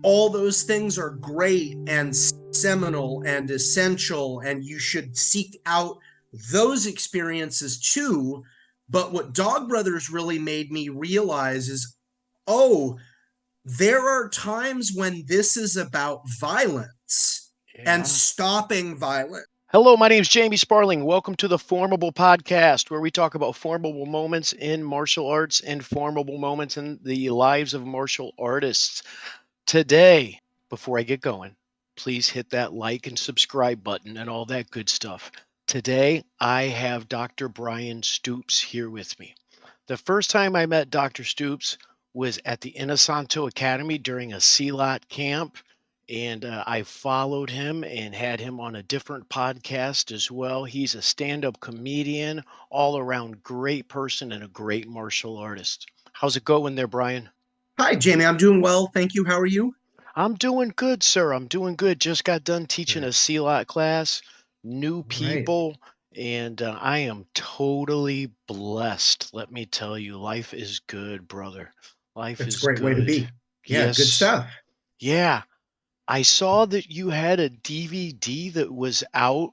All those things are great and seminal and essential, and you should seek out those experiences too. But what Dog Brothers really made me realize is, oh, there are times when this is about violence and Yeah. stopping violence. Hello, my name is Jamie Sparling. Welcome to the FormABLE Podcast, where we talk about formable moments in martial arts and formable moments in the lives of martial artists. Today, before I get going, please hit that like and subscribe button and all that good stuff. Today, I have Dr. Bryan Stoops here with me. The first time I met Dr. Stoops was at the Inosanto Academy during a CLOT camp. And I followed him and had him on a different podcast as well. He's a stand up comedian, all around great person, and a great martial artist. How's it going there, Bryan? Hi, Jamie. I'm doing well. Thank you. How are you? I'm doing good, sir. I'm doing good. Just got done teaching a Good. CLOT class, new All right. people, and I am totally blessed. Let me tell you, life is good, brother. Life That's a is great way to good. be. Yeah, good Yes. stuff. Yeah. I saw that you had a DVD that was out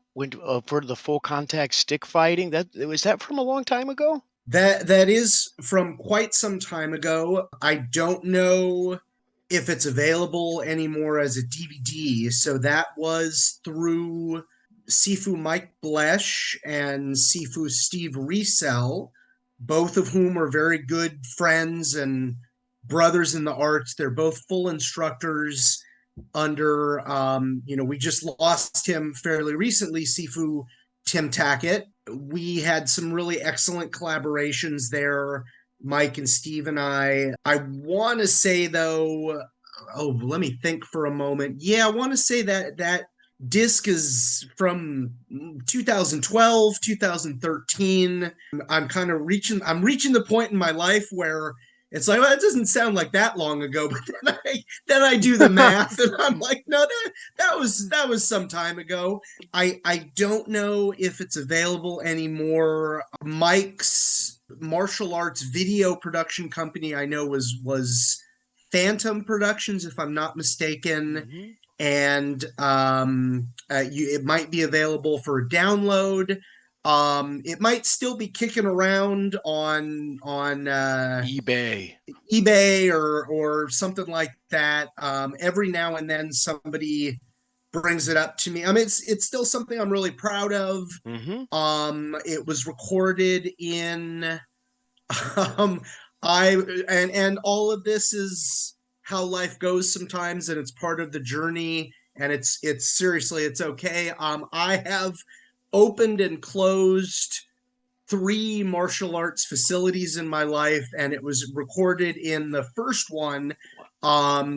for the full contact stick fighting. That was that from a long time ago? That is from quite some time ago. I don't know if it's available anymore as a DVD. So that was through Sifu Mike Blesh and Sifu Steve Resell, both of whom are very good friends and brothers in the arts. They're both full instructors under, we just lost him fairly recently, Sifu Tim Tackett. We had some really excellent collaborations there, Mike and Steve and I. I want to say, though, oh, let me think for a moment. Yeah, I want to say that disc is from 2012, 2013. I'm reaching the point in my life where it's like, well, it doesn't sound like that long ago, but then I do the math and I'm like, no, that was some time ago. I don't know if it's available anymore. Mike's martial arts video production company I know was Phantom Productions, if I'm not mistaken, Hmm. and it might be available for download. It might still be kicking around on eBay. eBay or something like that. Every now and then somebody brings it up to me. I mean, it's still something I'm really proud of. Hmm. It was recorded in um, I and all of this is how life goes sometimes, and it's part of the journey. And it's seriously, it's okay. I have opened and closed three martial arts facilities in my life, and it was recorded in the first one,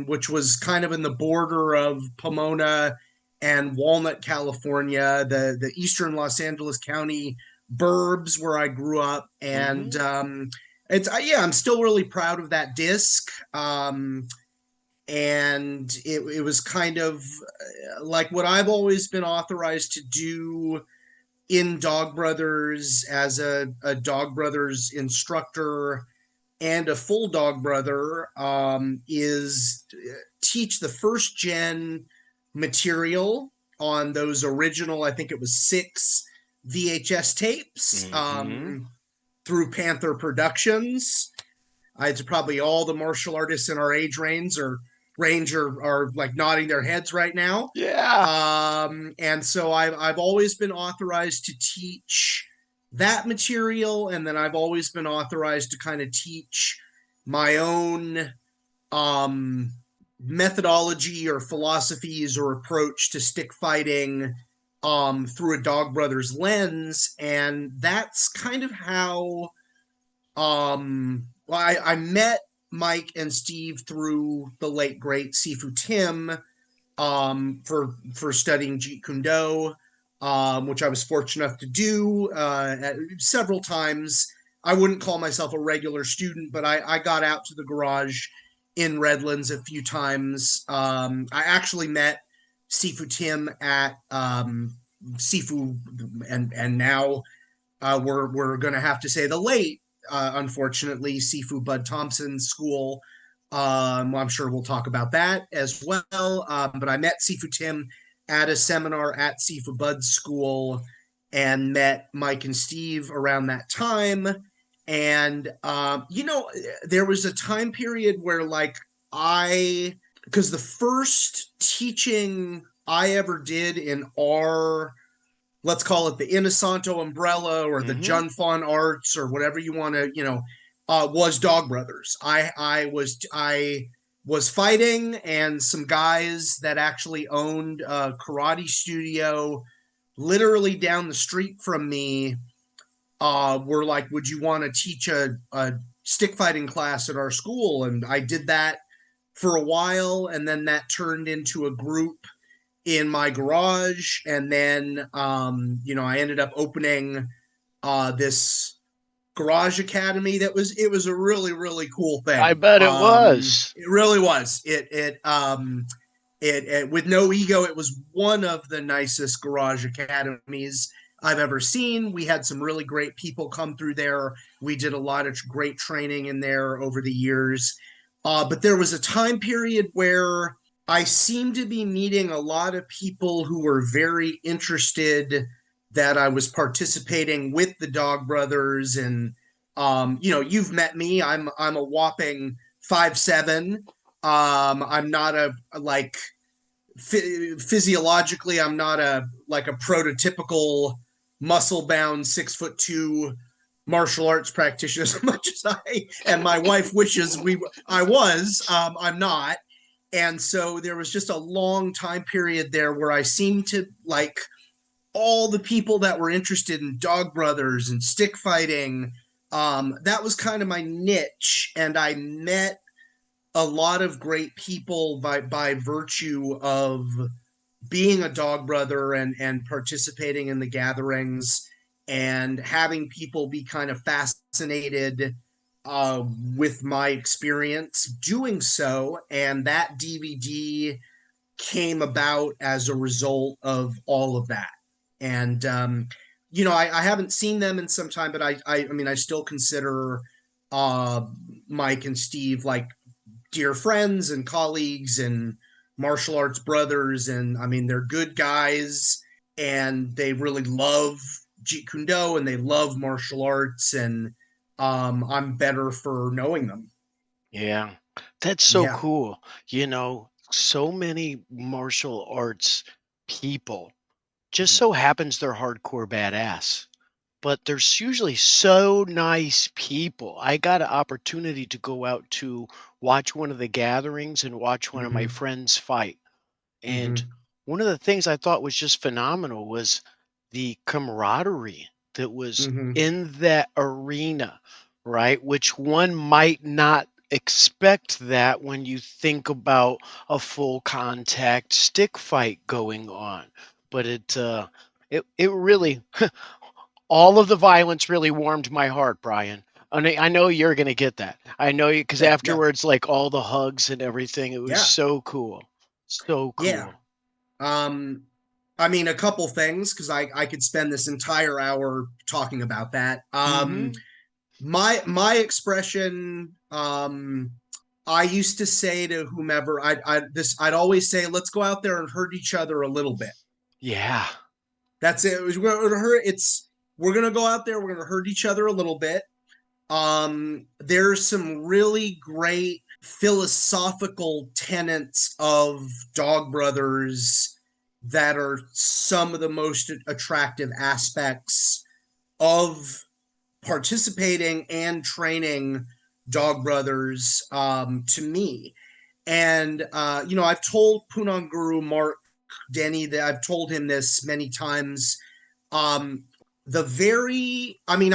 which was kind of in the border of Pomona and Walnut, California, the eastern Los Angeles County burbs where I grew up, and Hmm. it's yeah, I'm still really proud of that disc. And it was kind of like what I've always been authorized to do in Dog Brothers as a Dog Brothers instructor and a full Dog Brother, is teach the first gen material on those original, I think it was six VHS tapes, Hmm. through Panther Productions. It's probably all the martial artists in our age range are like nodding their heads right now. Yeah. And so I've always been authorized to teach that material, and then I've always been authorized to kind of teach my own um, methodology or philosophies or approach to stick fighting through a Dog Brothers lens, and that's kind of how I met Mike and Steve through the late great Sifu Tim, for studying Jeet Kune Do, which I was fortunate enough to do several times. I wouldn't call myself a regular student, but I got out to the garage in Redlands a few times. I actually met Sifu Tim at Sifu, and now we're going to have to say the late, unfortunately, Sifu Bud Thompson School, I'm sure we'll talk about that as well. But I met Sifu Tim at a seminar at Sifu Bud's school and met Mike and Steve around that time. And, there was a time period where, like, because the first teaching I ever did in our, let's call it the Inosanto umbrella or the Mm-hmm. Junfon arts or whatever you want to, was Dog Brothers. I was fighting, and some guys that actually owned a karate studio literally down the street from me were like, "Would you want to teach a stick fighting class at our school?" And I did that for a while, and then that turned into a group in my garage, and then I ended up opening this garage academy. It was a really, really cool I thing. bet it was. It really was. It with no ego, it was one of the nicest garage academies I've ever seen. We had some really great people come through there. We did a lot of great training in there over the years. But there was a time period where I seemed to be meeting a lot of people who were very interested that I was participating with the Dog Brothers. And you've met me. I'm a whopping 5'7". I'm not a like physiologically, I'm not a like a prototypical muscle bound 6'2" martial arts practitioner as much as I and my wife wishes I was. I'm not. And so there was just a long time period there where I seemed to like all the people that were interested in Dog Brothers and stick fighting. That was kind of my niche, and I met a lot of great people by virtue of being a Dog Brother and participating in the gatherings and having people be kind of fascinated with my experience doing so. And that DVD came about as a result of all of that. And I haven't seen them in some time, but I mean, I still consider uh, Mike and Steve like dear friends and colleagues and martial arts brothers. And I mean, they're good guys, and they really love Jeet Kune Do and they love martial arts. And I'm better for knowing them. Yeah. That's so Yeah. cool. So many martial arts people just Mhm. so happens they're hardcore badass. But there's usually so nice people. I got an opportunity to go out to watch one of the gatherings and watch one of my Mhm. friends fight. And Mhm. one of the things I thought was just phenomenal was the camaraderie that was Mhm. in that arena, right? Which one might not expect that when you think about a full contact stick fight going on. But it really all of the violence really warmed my heart, Brian. I know you're going to get that. I know you because Yeah. afterwards, like all the hugs and everything, it was Yeah. so cool. So Yeah. cool. Um, I mean, a couple things because I could spend this entire hour talking about that. Hmm. My expression, I used to say to whomever I'd always say, let's go out there and hurt each other a little bit. Yeah. That's it. We're gonna go out there, we're gonna hurt each other a little bit. There's some really great philosophical tenets of Dog Brothers that are some of the most attractive aspects of participating and training Dog Brothers to me. And I've told Punang Guru Mark Denny that I've told him this many times. Um, the very, I mean,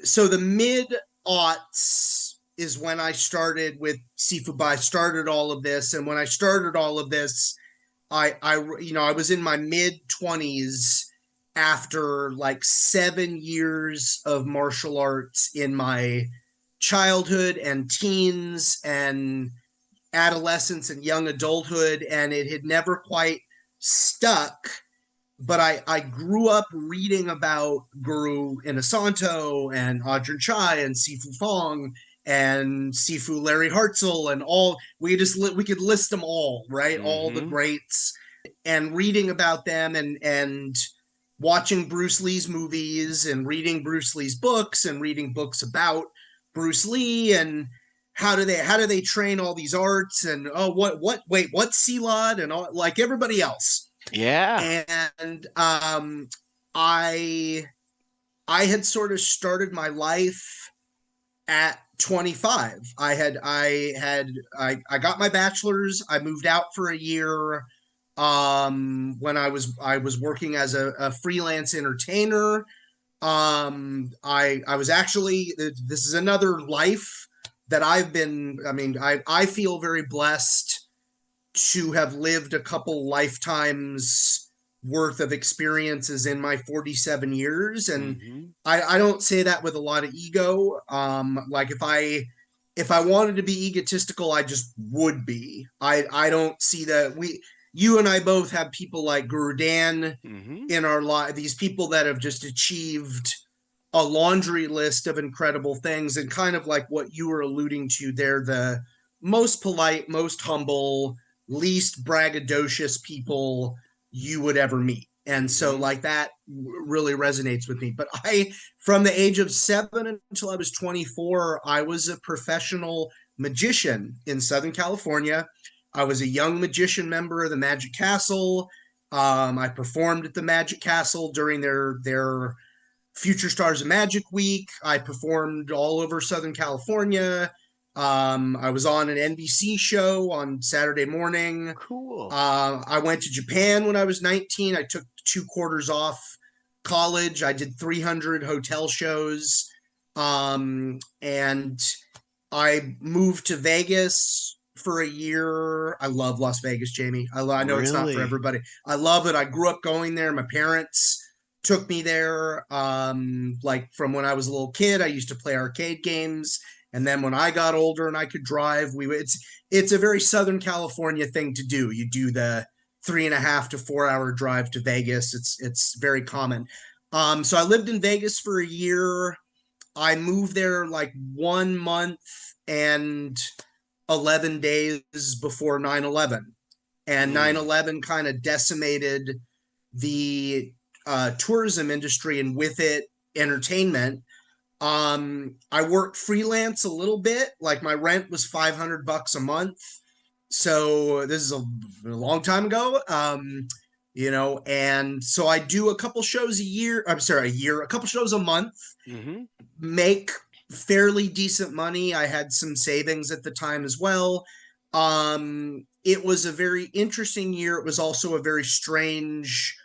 so the mid aughts is when I started with Sifu. I started all of this, and when I started all of this, I was in my mid 20s after like 7 years of martial arts in my childhood and teens and adolescence and young adulthood, and it had never quite stuck. But I grew up reading about Guru Inasanto and Ajahn Chai and Sifu Fong and Sifu Larry Hartzell, and we could list them all, right? All the greats, and reading about them, and watching Bruce Lee's movies, and reading Bruce Lee's books, and reading books about Bruce Lee, and how do they train all these arts, and what's Silat, and all, like everybody else. Yeah. And I had sort of started my life at 25. I got my bachelor's. I moved out for a year when I was working as a freelance entertainer. I was actually, this is another life that I feel very blessed to have lived a couple lifetimes worth of experiences in my 47 years. And I don't say that with a lot of ego. Like if I wanted to be egotistical, I just would be. I don't see that you and I both have people like Guru Dan in our life, these people that have just achieved a laundry list of incredible things, and kind of like what you were alluding to, they're the most polite, most humble, least braggadocious people you would ever meet. And so like that really resonates with me. But from the age of 7 until I was 24, I was a professional magician in Southern California. I was a young magician member of the Magic Castle. I performed at the Magic Castle during their Future Stars of Magic Week. I performed all over Southern California. I was on an NBC show on Saturday morning. Cool. I went to Japan when I was 19. I took 2 quarters off college. I did 300 hotel shows. And I moved to Vegas for a year. I love Las Vegas, Jamie. I know It's not for everybody. I love it. I grew up going there. My parents took me there. Like from when I was a little kid, I used to play arcade games. And then when I got older and I could drive, it's a very Southern California thing to do. You do the 3.5 to 4 hour drive to Vegas. It's very common. So I lived in Vegas for a year. I moved there like 1 month and 11 days before 9/11. And 9/11 kind of decimated the tourism industry, and with it, entertainment. I worked freelance a little bit. Like my rent was $500 a month. So this is a long time ago. And so I do a couple shows a couple shows a month, make fairly decent money. I had some savings at the time as well. It was a very interesting year. It was also a very strange,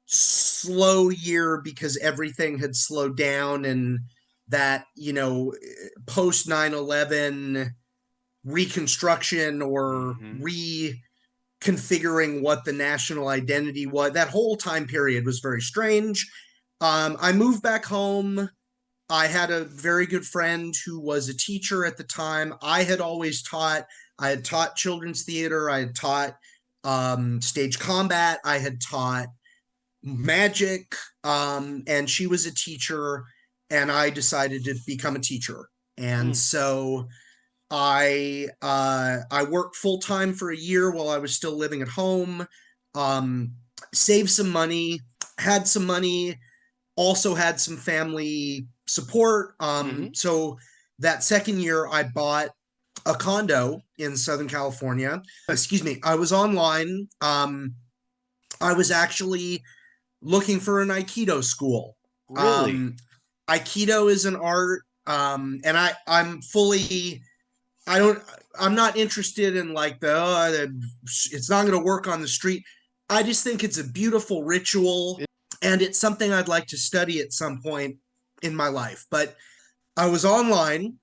slow year because everything had slowed down, and that, post 9/11 reconstruction or reconfiguring what the national identity was, that whole time period was very strange. I moved back home. I had a very good friend who was a teacher at the time. I had taught children's theater. I had taught stage combat. I had taught magic. And she was a teacher, and I decided to become a teacher. And so I worked full-time for a year while I was still living at home, saved some money, had some money, also had some family support. So that second year I bought a condo in Southern California. Excuse me. I was online. I was actually looking for an Aikido school. Really? Aikido is an art. And I'm not interested in like it's not going to work on the street. I just think it's a beautiful ritual, and it's something I'd like to study at some point in my life. But I was online,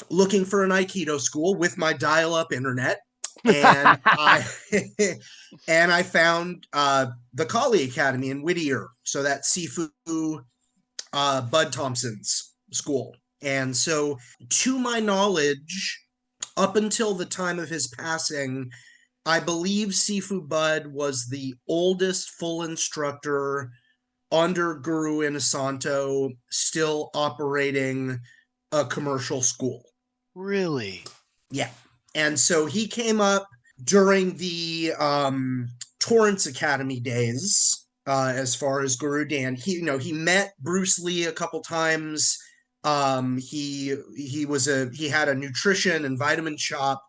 looking for an Aikido school with my dial-up internet, and I found the Kali Academy in Whittier. So that's Sifu Bud Thompson's school. And so, to my knowledge, up until the time of his passing, I believe Sifu Bud was the oldest full instructor under Guru Inosanto, still operating a commercial school. Really? Yeah. And so he came up during the Torrance Academy days, as far as Guru Dan. He met Bruce Lee a couple times. He had a nutrition and vitamin shop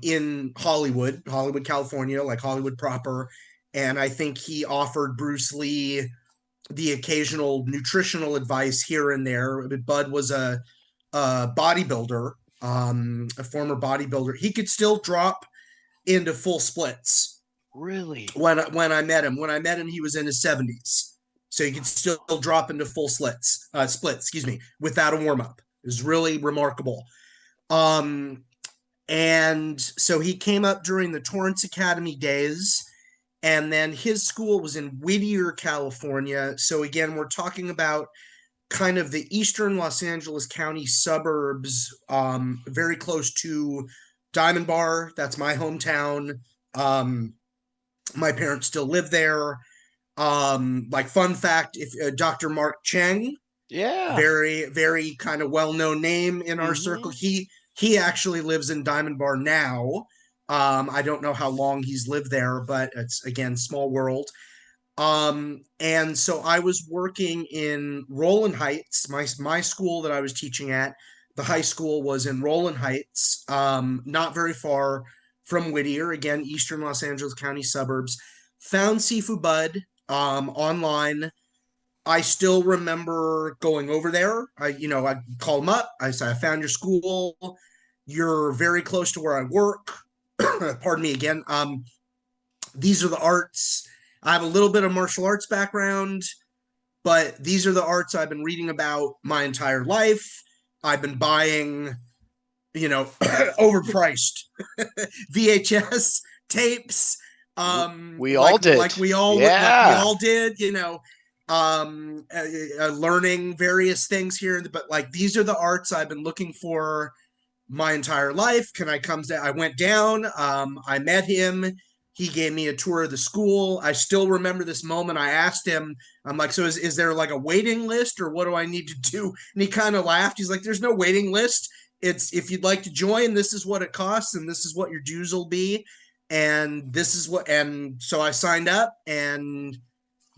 in Hollywood, California, like Hollywood proper. And I think he offered Bruce Lee the occasional nutritional advice here and there. Bud was a bodybuilder, a former bodybuilder. He could still drop into full splits. Really? When I met him, he was in his 70s, so he could still drop into full splits. Excuse me, without a warm up. It was really remarkable. And so he came up during the Torrance Academy days, and then his school was in Whittier, California. So again, we're talking about kind of the eastern Los Angeles County suburbs, very close to Diamond Bar. That's my hometown. My parents still live there. Like fun fact, if Dr. Mark Cheng, Yeah. very, very kind of well-known name in our circle. He actually lives in Diamond Bar now. I don't know how long he's lived there, but it's, again, small world. And so I was working in Roland Heights. My school that I was teaching at, the high school, was in Roland Heights, not very far from Whittier, again, eastern Los Angeles County suburbs. Found Sifu Bud online. I still remember going over there. I call him up. I say, I found your school. You're very close to where I work. Pardon me again. These are the arts. I have a little bit of martial arts background, but these are the arts I've been reading about my entire life. I've been buying, overpriced VHS tapes. We all did. Like we all did, learning various things here. But like, these are the arts I've been looking for my entire life. Can I come down? I went down. I met him. He gave me a tour of the school. I still remember this moment. I asked him, I'm like, so is there like a waiting list, or what do I need to do? And he kind of laughed. He's like, there's no waiting list. It's, if you'd like to join, this is what it costs, and this is what your dues will be. And this is what, and so I signed up, and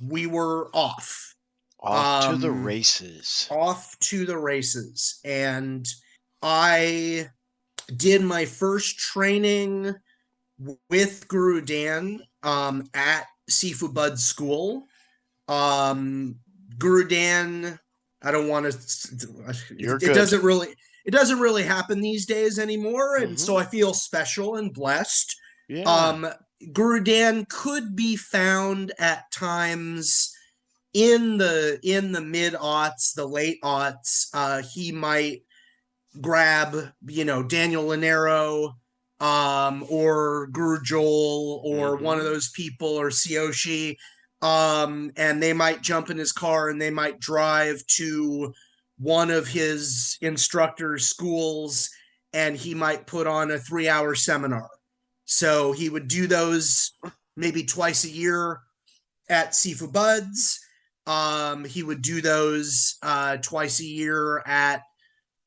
we were off. To the races. Off to the races. And I did my first training with Guru Dan at Sifu Bud's school. Guru Dan, I don't want to. It doesn't really happen these days anymore, and so I feel special and blessed. Yeah. Guru Dan could be found at times in the mid-aughts, the late aughts. He might grab, Daniel Lanero, or Guru Joel, or one of those people, or Sioshi, and they might jump in his car and they might drive to one of his instructor's schools, and he might put on a 3-hour seminar. So he would do those maybe twice a year at Sifu Bud's. He would do those twice a year at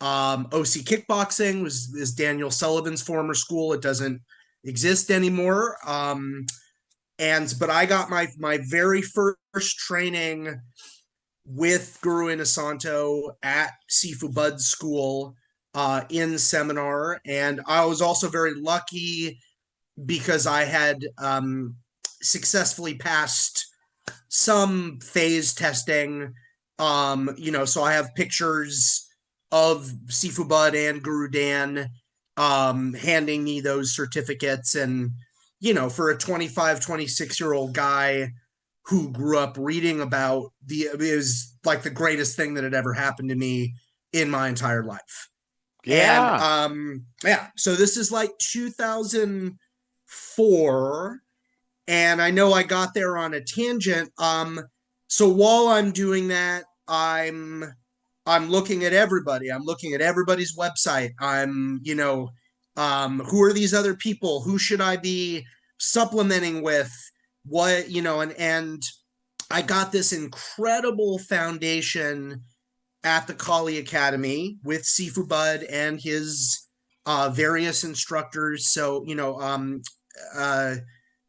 OC Kickboxing, is Daniel Sullivan's former school. It doesn't exist anymore. But I got my very first training with Guru Inasanto at Sifu Bud's school in seminar. And I was also very lucky because I had successfully passed some phase testing. So I have pictures of Sifu Bud and Guru Dan handing me those certificates. And, for a 25, 26-year-old guy who grew up reading about it was like the greatest thing that had ever happened to me in my entire life. Yeah. And so this is like 2004, and I know I got there on a tangent. So while I'm doing that, I'm looking at everybody. I'm looking at everybody's website. I'm, who are these other people? Who should I be supplementing with? What, and I got this incredible foundation at the Kali Academy with Sifu Bud and his various instructors. So,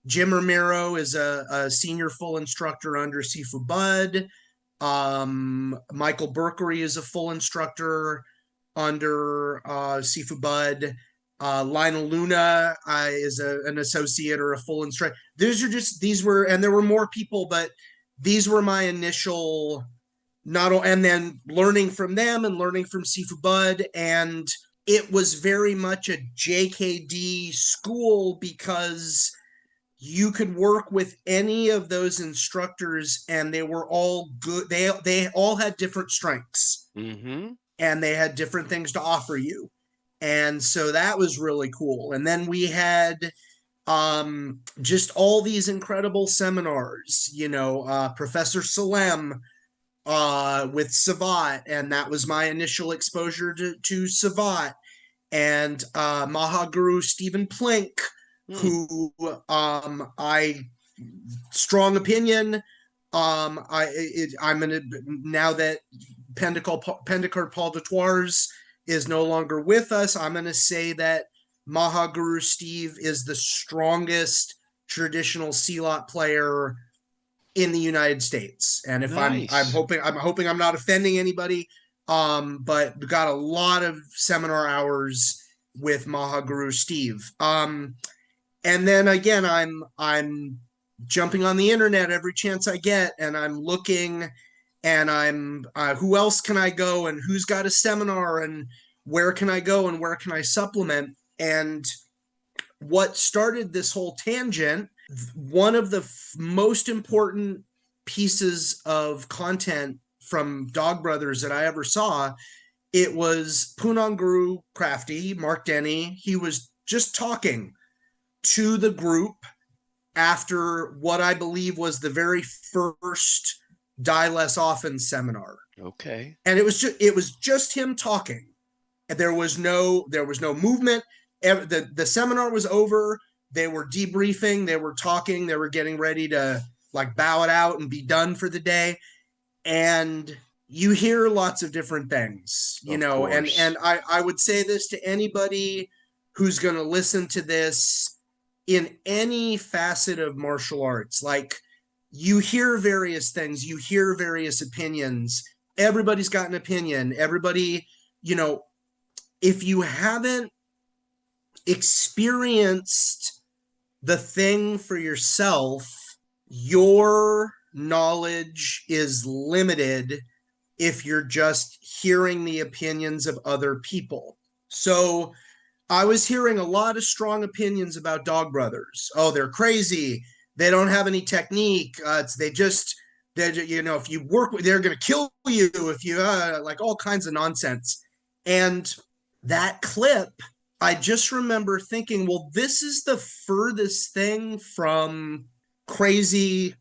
Jim Romero is a senior full instructor under Sifu Bud. Michael Berkery is a full instructor under Sifu Bud. Lionel Luna is an associate or a full instructor. And there were more people, but these were my initial, and then learning from them and learning from Sifu Bud. And it was very much a JKD school because you could work with any of those instructors and they were all good. They all had different strengths and they had different things to offer you. And so that was really cool. And then we had just all these incredible seminars, Professor Salem with Savat, and that was my initial exposure to Savat, and Mahaguru Stephen Plink, who I strong opinion. I'm gonna, now that Pendicard Paul Detours is no longer with us, I'm going to say that Mahaguru Steve is the strongest traditional Silat player in the United States. And if Nice. I'm hoping I'm not offending anybody, but we got a lot of seminar hours with Mahaguru Steve. And then again, I'm jumping on the internet every chance I get, and I'm looking, and I'm who else can I go, and who's got a seminar, and where can I go, and where can I supplement? And what started this whole tangent, one of the most important pieces of content from Dog Brothers that I ever saw, it was Punong Guru Crafty, Mark Denny. He was just talking to the group after what I believe was the very first Die Less Often seminar. Okay. And it was just him talking. And there was no movement. The seminar was over. They were debriefing. They were talking. They were getting ready to like bow it out and be done for the day. And you hear lots of different things, and I would say this to anybody who's going to listen to this in any facet of martial arts. Like, you hear various things, you hear various opinions. Everybody's got an opinion. Everybody, if you haven't experienced the thing for yourself, your knowledge is limited if you're just hearing the opinions of other people. So I was hearing a lot of strong opinions about Dog Brothers. Oh, they're crazy. They don't have any technique. If you work with, they're going to kill you if you, like all kinds of nonsense. And that clip, I just remember thinking, well, this is the furthest thing from crazy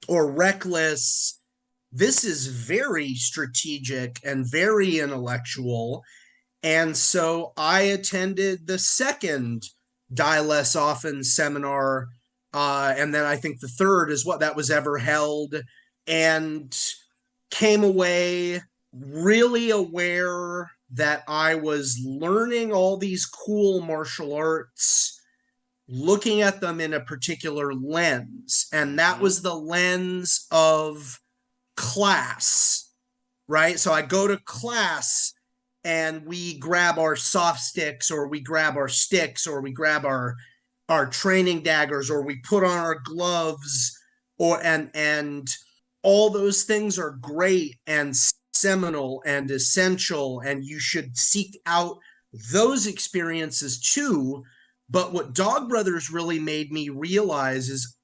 or reckless. This is very strategic and very intellectual. And so I attended the second Die Less Often seminar, and then I think the third is what that was ever held, and came away really aware that I was learning all these cool martial arts, looking at them in a particular lens. And that was the lens of class, right? So I go to class and we grab our soft sticks, or we grab our sticks, or we grab our training daggers, or we put on our gloves, and all those things are great and seminal and essential, and you should seek out those experiences too. But what Dog Brothers really made me realize is,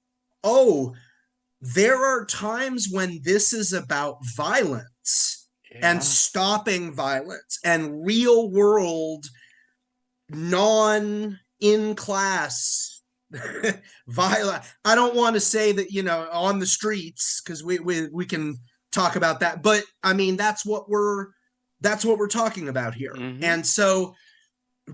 there are times when this is about violence and stopping violence and real world, in-class violence. I don't want to say that, on the streets, because we can talk about that, but I mean, that's what we're talking about here. And so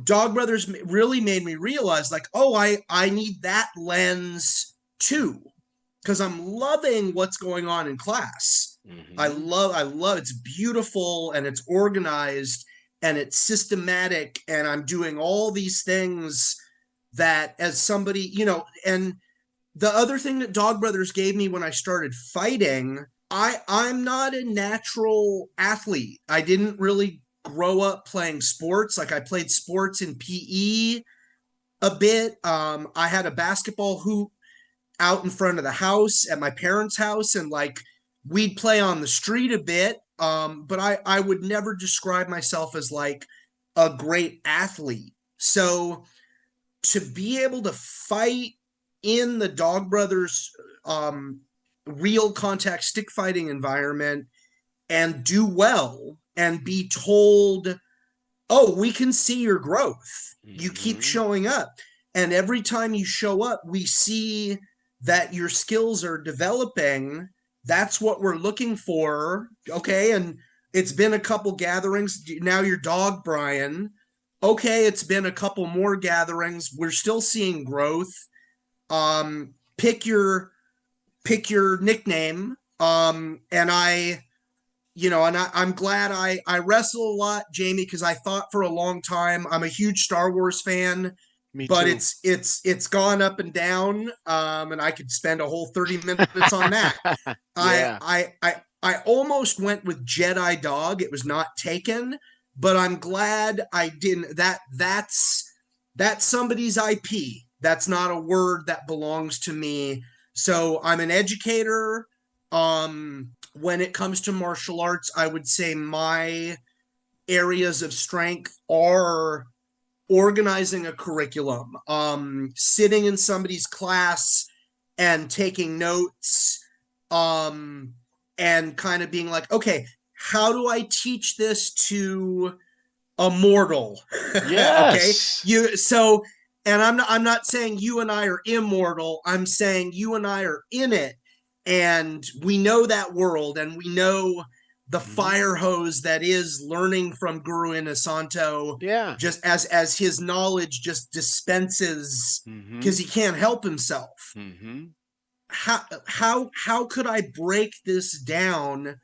Dog Brothers really made me realize, like, I need that lens too. because I'm loving what's going on in class. Mm-hmm. I love it's beautiful and it's organized and it's systematic, and I'm doing all these things that as somebody, and the other thing that Dog Brothers gave me when I started fighting, I'm not a natural athlete. I didn't really grow up playing sports. Like I played sports in PE a bit. I had a basketball hoop out in front of the house at my parents' house, and like we'd play on the street a bit. But I would never describe myself as like a great athlete. So to be able to fight in the Dog Brothers real contact stick fighting environment and do well and be told, oh, we can see your growth. You keep showing up. And every time you show up, we see that your skills are developing. That's what we're looking for. Okay. And it's been a couple gatherings. Now your dog, Bryan. Okay. It's been a couple more gatherings. We're still seeing growth. Pick your nickname. And I'm glad I wrestle a lot, Jamie, because I thought for a long time, I'm a huge Star Wars fan. Me but too. it's gone up and down, and I could spend a whole 30 minutes on that. Yeah. I almost went with Jedi Dog. It was not taken, but I'm glad I didn't. That's somebody's IP. That's not a word that belongs to me. So I'm an educator. When it comes to martial arts, I would say my areas of strength are organizing a curriculum, sitting in somebody's class and taking notes, and kind of being like, okay, how do I teach this to a mortal? Yes. Okay. And I'm not saying you and I are immortal. I'm saying you and I are in it, and we know that world, and we know the fire hose that is learning from Guru Inasanto. Yeah. Just as his knowledge just dispenses, because he can't help himself. How could I break this down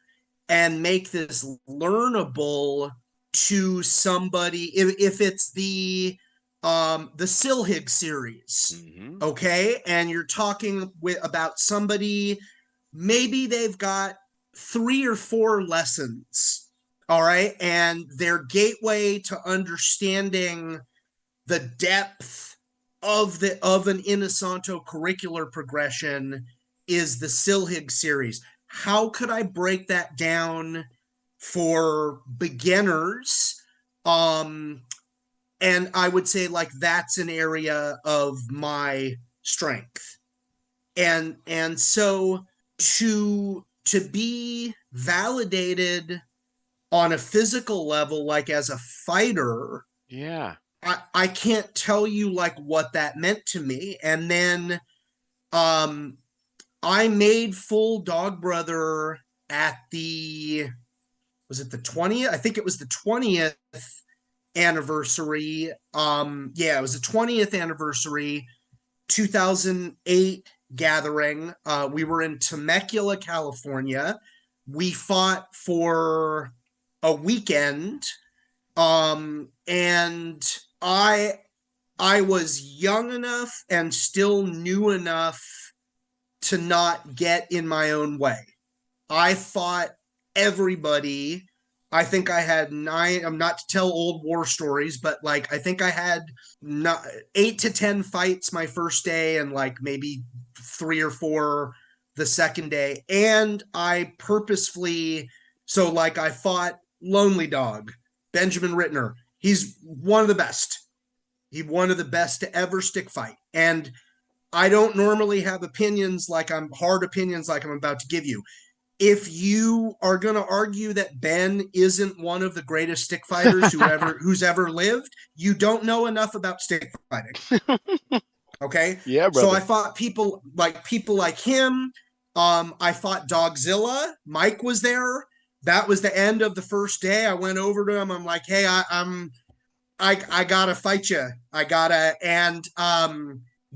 and make this learnable to somebody if it's the Silhig series, okay, and you're talking about somebody, maybe they've got 3 or 4 lessons, all right, and their gateway to understanding the depth of an Inasanto curricular progression is the Silhig series. How could I break that down for beginners? And I would say like that's an area of my strength. And so to be validated on a physical level, like as a fighter, yeah, I can't tell you like what that meant to me. And then I made full Dog Brother at was it the 20th? I think it was the 20th anniversary. Yeah, it was the 20th anniversary, 2008 gathering. We were in Temecula, California. We fought for a weekend. And I was young enough and still new enough to not get in my own way. I fought everybody. I think I had 9, I'm not to tell old war stories, but like, I think I had 8 to 10 fights my first day and like maybe 3 or 4 the second day. And I purposefully, so like I fought Lonely Dog, Benjamin Rittner. He's one of the best. He's one of the best to ever stick fight. And I don't normally have hard opinions like I'm about to give you. If you are going to argue that Ben isn't one of the greatest stick fighters who's ever lived, you don't know enough about stick fighting. Okay? Yeah, brother. So I fought people like him. I fought Dogzilla. Mike was there. That was the end of the first day. I went over to him. I'm like, hey, I gotta fight you. I gotta, and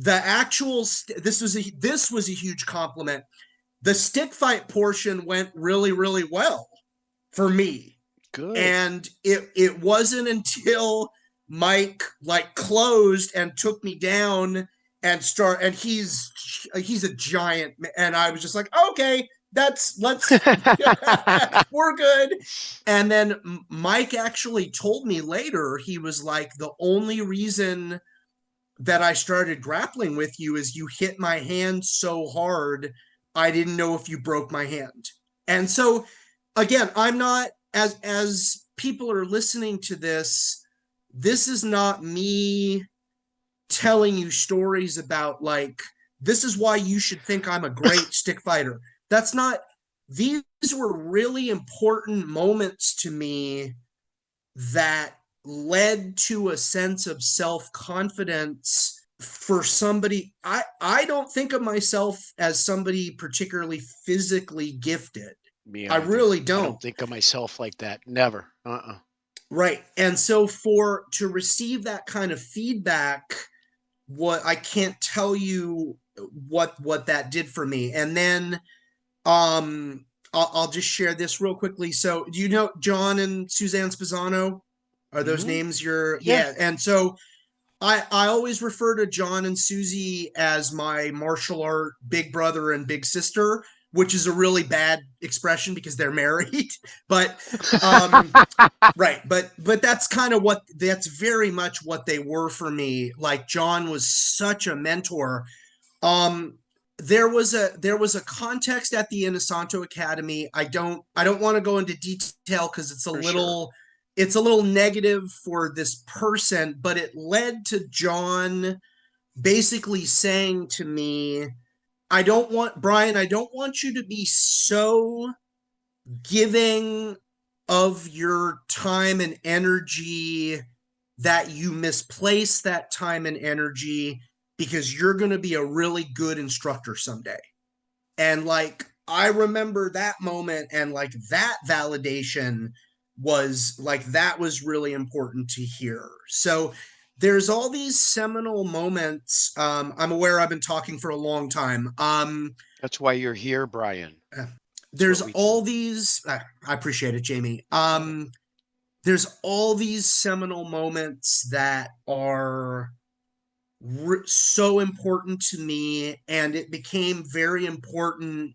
the actual this was a huge compliment. The stick fight portion went really, really well for me. Good. And it wasn't until Mike like closed and took me down and he's a giant, and I was just like, okay, let's we're good. And then Mike actually told me later, he was like, the only reason that I started grappling with you is you hit my hand so hard, I didn't know if you broke my hand. And so again, I'm not, as people are listening to this, this is not me telling you stories about like, this is why you should think I'm a great stick fighter. That's not, these were really important moments to me that led to a sense of self-confidence for somebody. I don't think of myself as somebody particularly physically gifted. I really don't. I don't think of myself like that. Never. Right. And so to receive that kind of feedback, what I can't tell you what that did for me. And then I'll just share this real quickly. So do you know John and Suzanne Spezzano? Are those names yeah. And so I always refer to John and Susie as my martial art big brother and big sister, which is a really bad expression because they're married. But right. But that's kind of that's very much what they were for me. Like John was such a mentor. There was a context at the Inosanto Academy. I don't want to go into detail because it's a little negative for this person, but it led to John basically saying to me, Bryan, I don't want you to be so giving of your time and energy that you misplace that time and energy, because you're going to be a really good instructor someday. And like, I remember that moment, and like that validation was like, that was really important to hear. So there's all these seminal moments. I'm aware I've been talking for a long time. That's why you're here, Bryan. There's all these, I appreciate it, Jamie. There's all these seminal moments that are so important to me, and it became very important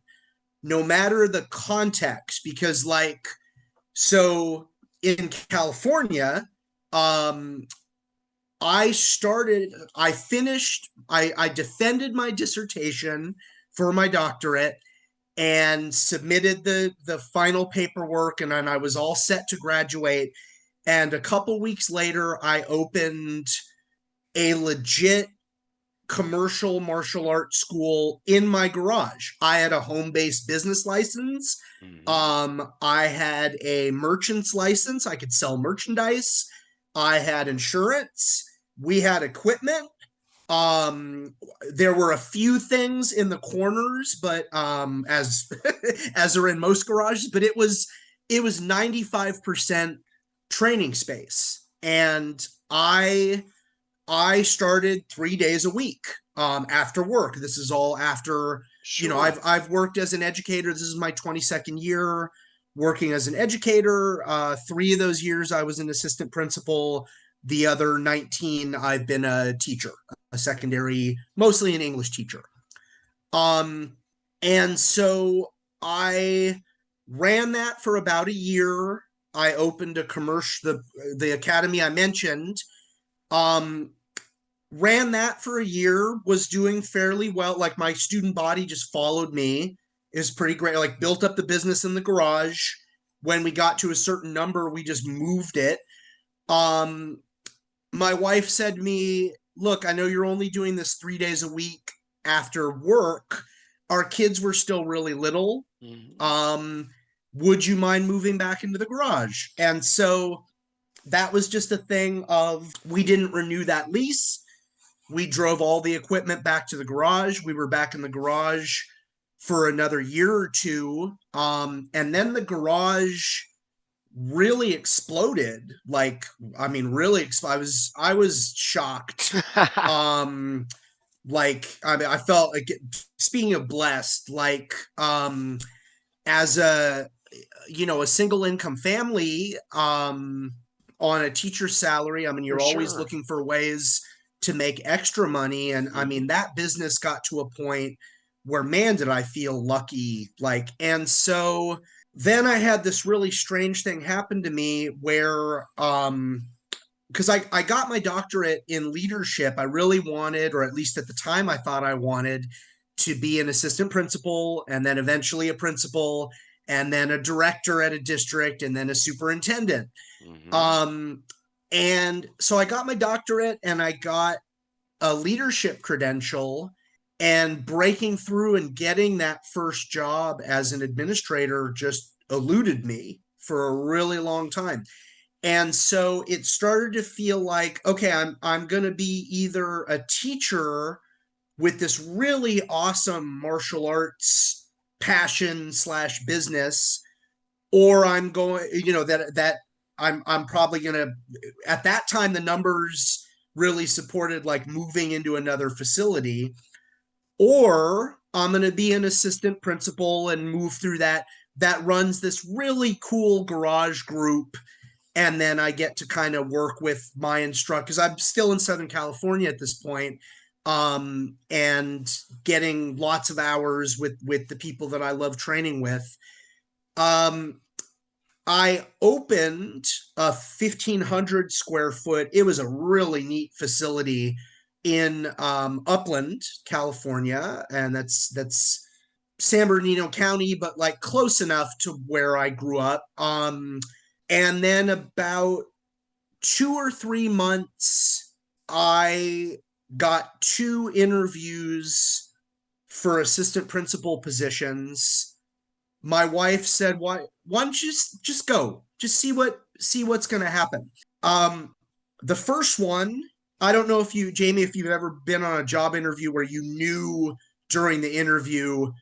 no matter the context, because like, so in California, I defended my dissertation for my doctorate and submitted the final paperwork, and then I was all set to graduate. And a couple weeks later, I opened a legit commercial martial arts school in my garage. I had a home-based business license. I had a merchant's license. I could sell merchandise. I had insurance. We had equipment. There were a few things in the corners, but as as are in most garages, but it was 95% training space. And I started 3 days a week after work. This is all after, I've worked as an educator. This is my 22nd year working as an educator. 3 of those years I was an assistant principal. The other 19, I've been a teacher, a secondary, mostly an English teacher. And so I ran that for about a year. I opened a commercial, the academy I mentioned. Ran that for a year, was doing fairly well. Like, my student body just followed me. It was pretty great. Like, built up the business in the garage. When we got to a certain number, we just moved it. My wife said to me, look, I know you're only doing this 3 days a week after work. Our kids were still really little. Would you mind moving back into the garage? And so that was just a thing of, we didn't renew that lease. We drove all the equipment back to the garage. We were back in the garage for another year or two. And then the garage really exploded. Like, I mean, really, I was shocked. like, I mean, I felt like, speaking of blessed, like, as a, a single income family, on a teacher's salary, I mean, For you're always sure. looking for ways to make extra money. And I Mhm. mean, that business got to a point where, man, did I feel lucky. Like, and so then I had this really strange thing happen to me where, because I got my doctorate in leadership. I really wanted, or at least at the time I thought I wanted, to be an assistant principal and then eventually a principal and then a director at a district and then a superintendent. Mhm. Um, and so I got my doctorate and I got a leadership credential, and breaking through and getting that first job as an administrator just eluded me for a really long time. And so it started to feel like, okay, I'm going to be either a teacher with this really awesome martial arts passion slash business, or I'm going, that I'm probably going to, at that time the numbers really supported like moving into another facility, or I'm going to be an assistant principal and move through that runs this really cool garage group, and then I get to kind of work with my instructor, because I'm still in Southern California at this point, and getting lots of hours with the people that I love training with. Um, I opened a 1,500 square foot. It was a really neat facility in Upland, California, and that's San Bernardino County, but like close enough to where I grew up. And then about 2 or 3 months, I got 2 interviews for assistant principal positions. My wife said, "Why don't you just go, just see what's going to happen." Um, the first one, I don't know if you, Jamie, if you've ever been on a job interview where you knew during the interview,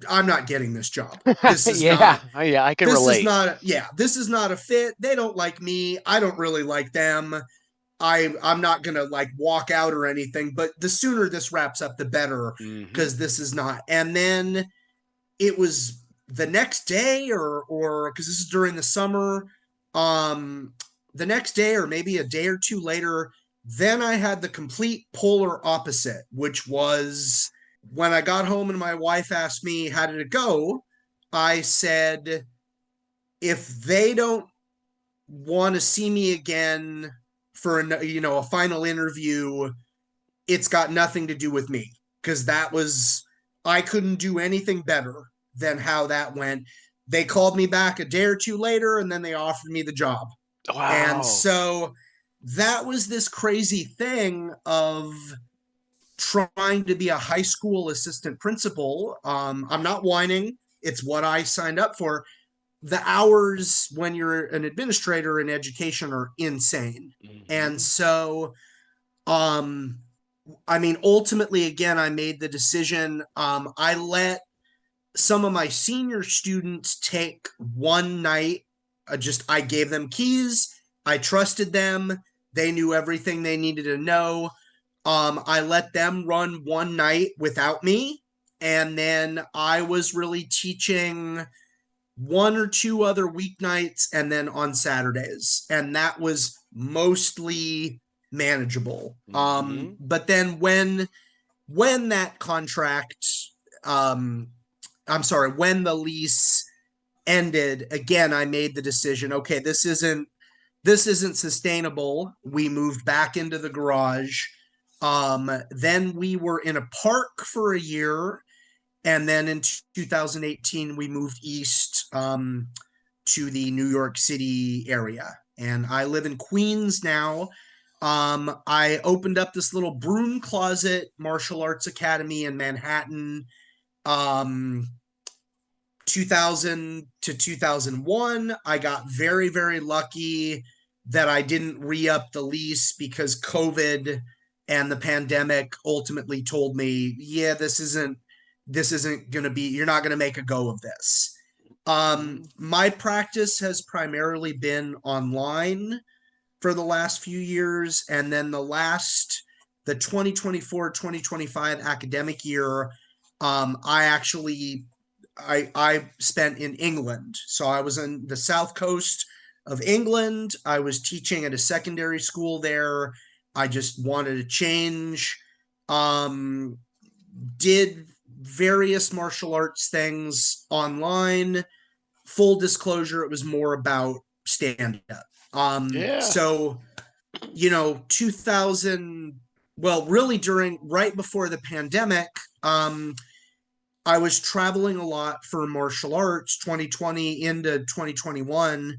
I'm not getting this job. This is Yeah. not Oh, yeah, I can this is relate. not yeah, this is not a fit. They don't like me. I don't really like them. I'm not gonna like walk out or anything, but the sooner this wraps up, the better, Mhm. because this is not. And then it was the next day, or because this is during the summer, um, the next day or maybe a day or two later, then I had the complete polar opposite, which was when I got home and my wife asked me, how did it go? I said, if they don't want to see me again for a final interview, it's got nothing to do with me, because that was, I couldn't do anything better than how that went. They called me back a day or two later and then they offered me the job. And Wow. so that was this crazy thing of trying to be a high school assistant principal. I'm not whining. It's what I signed up for. The hours when you're an administrator in education are insane. And Mhm. so, um, I mean, ultimately, again, I made the decision. I let some of my senior students take one night. I gave them keys. I trusted them. They knew everything they needed to know. I let them run one night without me. And then I was really teaching 1 or 2 other weeknights and then on Saturdays. And that was mostly manageable. Mhm. But then when that contract, um, I'm sorry, when the lease ended, again, I made the decision, okay, this isn't sustainable. We moved back into the garage. Then we were in a park for a year, and then in 2018 we moved east, to the New York City area, and I live in Queens now. I opened up this little broom closet martial arts academy in Manhattan, um, 2000 to 2001. I got very, very lucky that I didn't re up the lease, because COVID and the pandemic ultimately told me, yeah, this isn't going to be, you're not going to make a go of this. Mhm. My practice has primarily been online for the last few years. And then the last the 2024-2025 academic year, I spent in England. So I was in the south coast of England. I was teaching at a secondary school there. I just wanted to change. Did various martial arts things online. Full disclosure, it was more about stand-up. Yeah. So, 2000, well, really right before the pandemic, I was traveling a lot for martial arts. 2020 into 2021,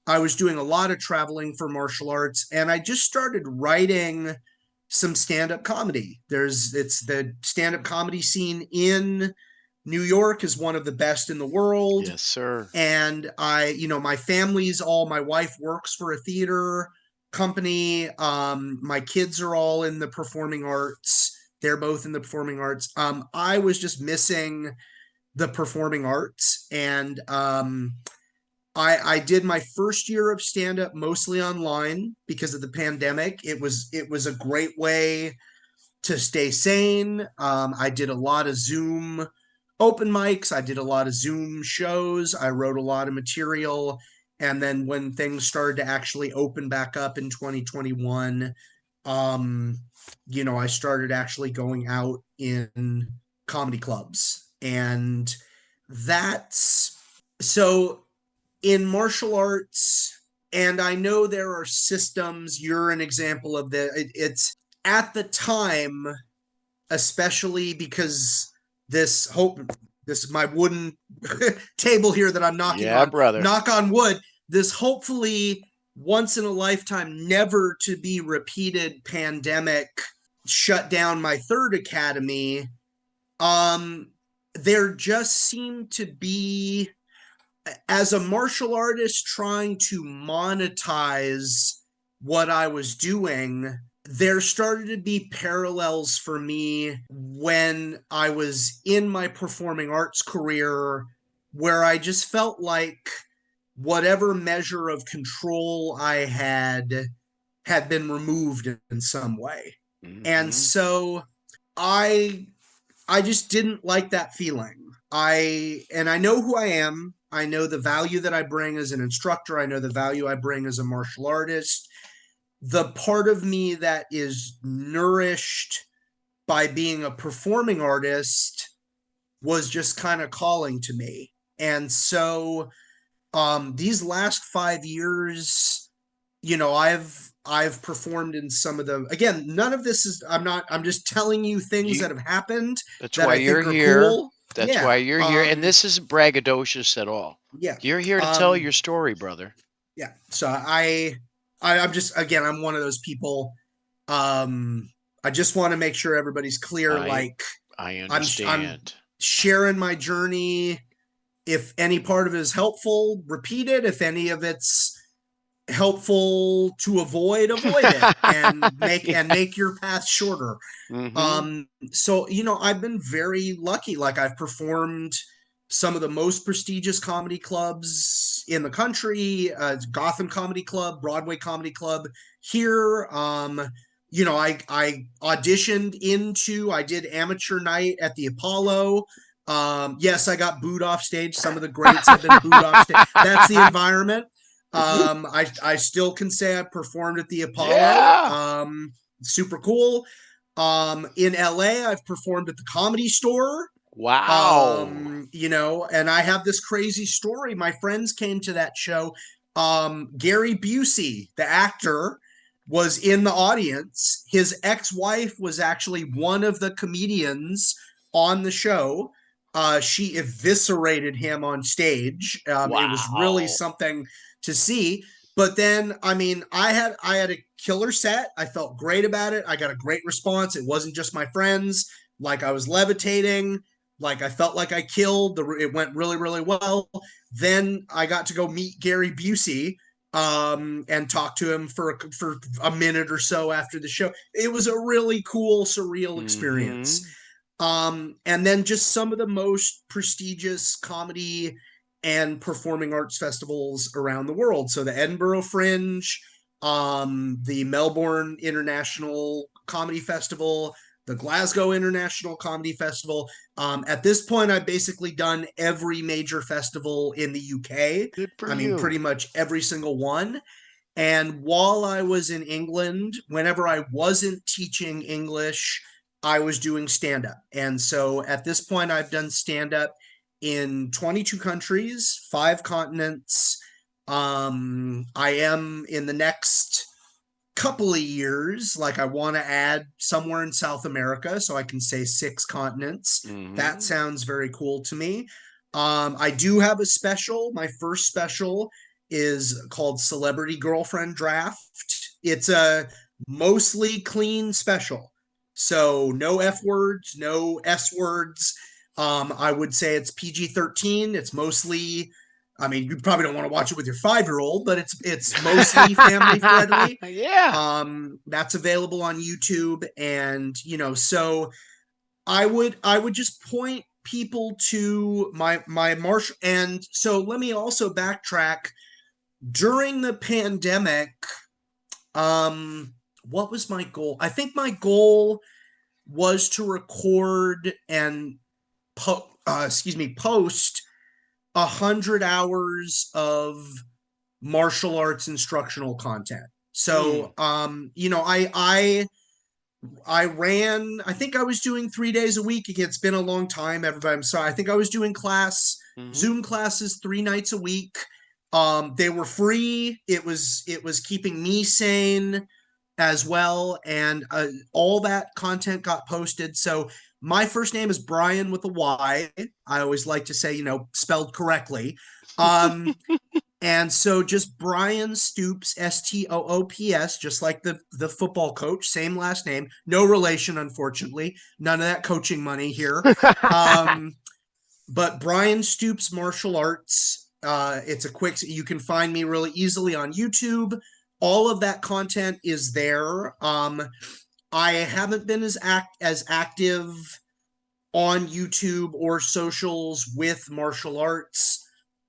I was doing a lot of traveling for martial arts, and I just started writing some stand-up comedy. It's the stand-up comedy scene in New York is one of the best in the world. Yes, sir. And my my wife works for a theater company. My kids are all in the performing arts. They're both in the performing arts. I was just missing the performing arts. And I did my first year of stand-up mostly online because of the pandemic. It was a great way to stay sane. I did a lot of Zoom open mics. I did a lot of Zoom shows. I wrote a lot of material. And then when things started to actually open back up in 2021, I started actually going out in comedy clubs. And that's so in martial arts, and I know there are systems, you're an example of it's at the time, especially because this is my wooden table here that I'm knocking on. Brother. Knock on wood. This hopefully once in a lifetime, never to be repeated pandemic shut down my third academy. There just seemed to be, as a martial artist trying to monetize what I was doing, there started to be parallels for me when I was in my performing arts career, where I just felt like whatever measure of control I had been removed in some way. Mm-hmm. And so I just didn't like that feeling. I know who I am. I know the value that I bring as an instructor. I know the value I bring as a martial artist. The part of me that is nourished by being a performing artist was just kind of calling to me. And so these last 5 years, I've performed in some of the, again, none of this is, I'm just telling you things that have happened. That's why you're here. Cool. That's why you're here. And this isn't braggadocious at all. Yeah. You're here to tell your story, brother. Yeah. So I'm just, again, I'm one of those people. I just want to make sure everybody's clear. I understand. I'm sharing my journey. If any part of it is helpful, repeat it. If any of it's helpful to avoid it and make your path shorter. Mm-hmm. So, I've been very lucky. Like, I've performed some of the most prestigious comedy clubs in the country, Gotham Comedy Club, Broadway Comedy Club here. I auditioned I did amateur night at the Apollo. Yes, I got booed off stage. Some of the greats have been booed off stage. That's the environment. I still can say I performed at the Apollo. Yeah. Super cool. In LA, I've performed at the Comedy Store. Wow. And I have this crazy story. My friends came to that show. Gary Busey, the actor, was in the audience. His ex-wife was actually one of the comedians on the show. She eviscerated him on stage. Wow. It was really something to see. But then, I had a killer set. I felt great about it. I got a great response. It wasn't just my friends. Like, I was levitating. Like, I felt like I killed. It went really, really well. Then I got to go meet Gary Busey and talk to him for a minute or so after the show. It was a really cool, surreal experience. Mm-hmm. And then just some of the most prestigious comedy and performing arts festivals around the world. So the Edinburgh Fringe, the Melbourne International Comedy Festival, the Glasgow International Comedy Festival. At this point, I've basically done every major festival in the UK. Good for I mean, you. pretty much every single one. And while I was in England, whenever I wasn't teaching English, I was doing stand up. And so at this point, I've done stand up in 22 countries, 5 continents. I am in the next couple of years, like I want to add somewhere in South America so I can say 6 continents. That sounds very cool to me. I do have a special. My first special is called Celebrity Girlfriend Draft. It's a mostly clean special. So no F words, no S words. I would say it's PG-13. It's mostly, I mean, you probably don't want to watch it with your 5-year-old, but it's mostly family friendly. Yeah. That's available on YouTube, and so I would just point people to my martial. And so let me also backtrack. During the pandemic, what was my goal? I think my goal was to record and post 100 hours of martial arts instructional content. So, I ran, I think I was doing 3 days a week. It's been a long time, everybody. I'm sorry. I think I was doing Zoom classes 3 nights a week. They were free. It was keeping me sane as well. And all that content got posted. So my first name is Bryan with a Y. I always like to say, spelled correctly. And so just Bryan Stoops, Stoops, just like the football coach, same last name, no relation, unfortunately. None of that coaching money here. But Bryan Stoops Martial Arts. It's you can find me really easily on YouTube. All of that content is there. I haven't been as active on YouTube or socials with martial arts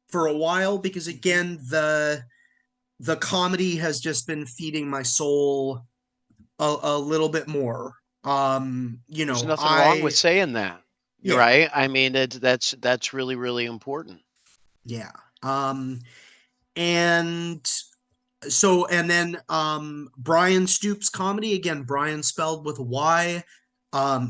for a while because, again, the comedy has just been feeding my soul a little bit more. There's nothing wrong with saying that. You're right. I mean, that's really, really important. Yeah. And so, and then Bryan Stoops Comedy, again, Bryan spelled with a Y.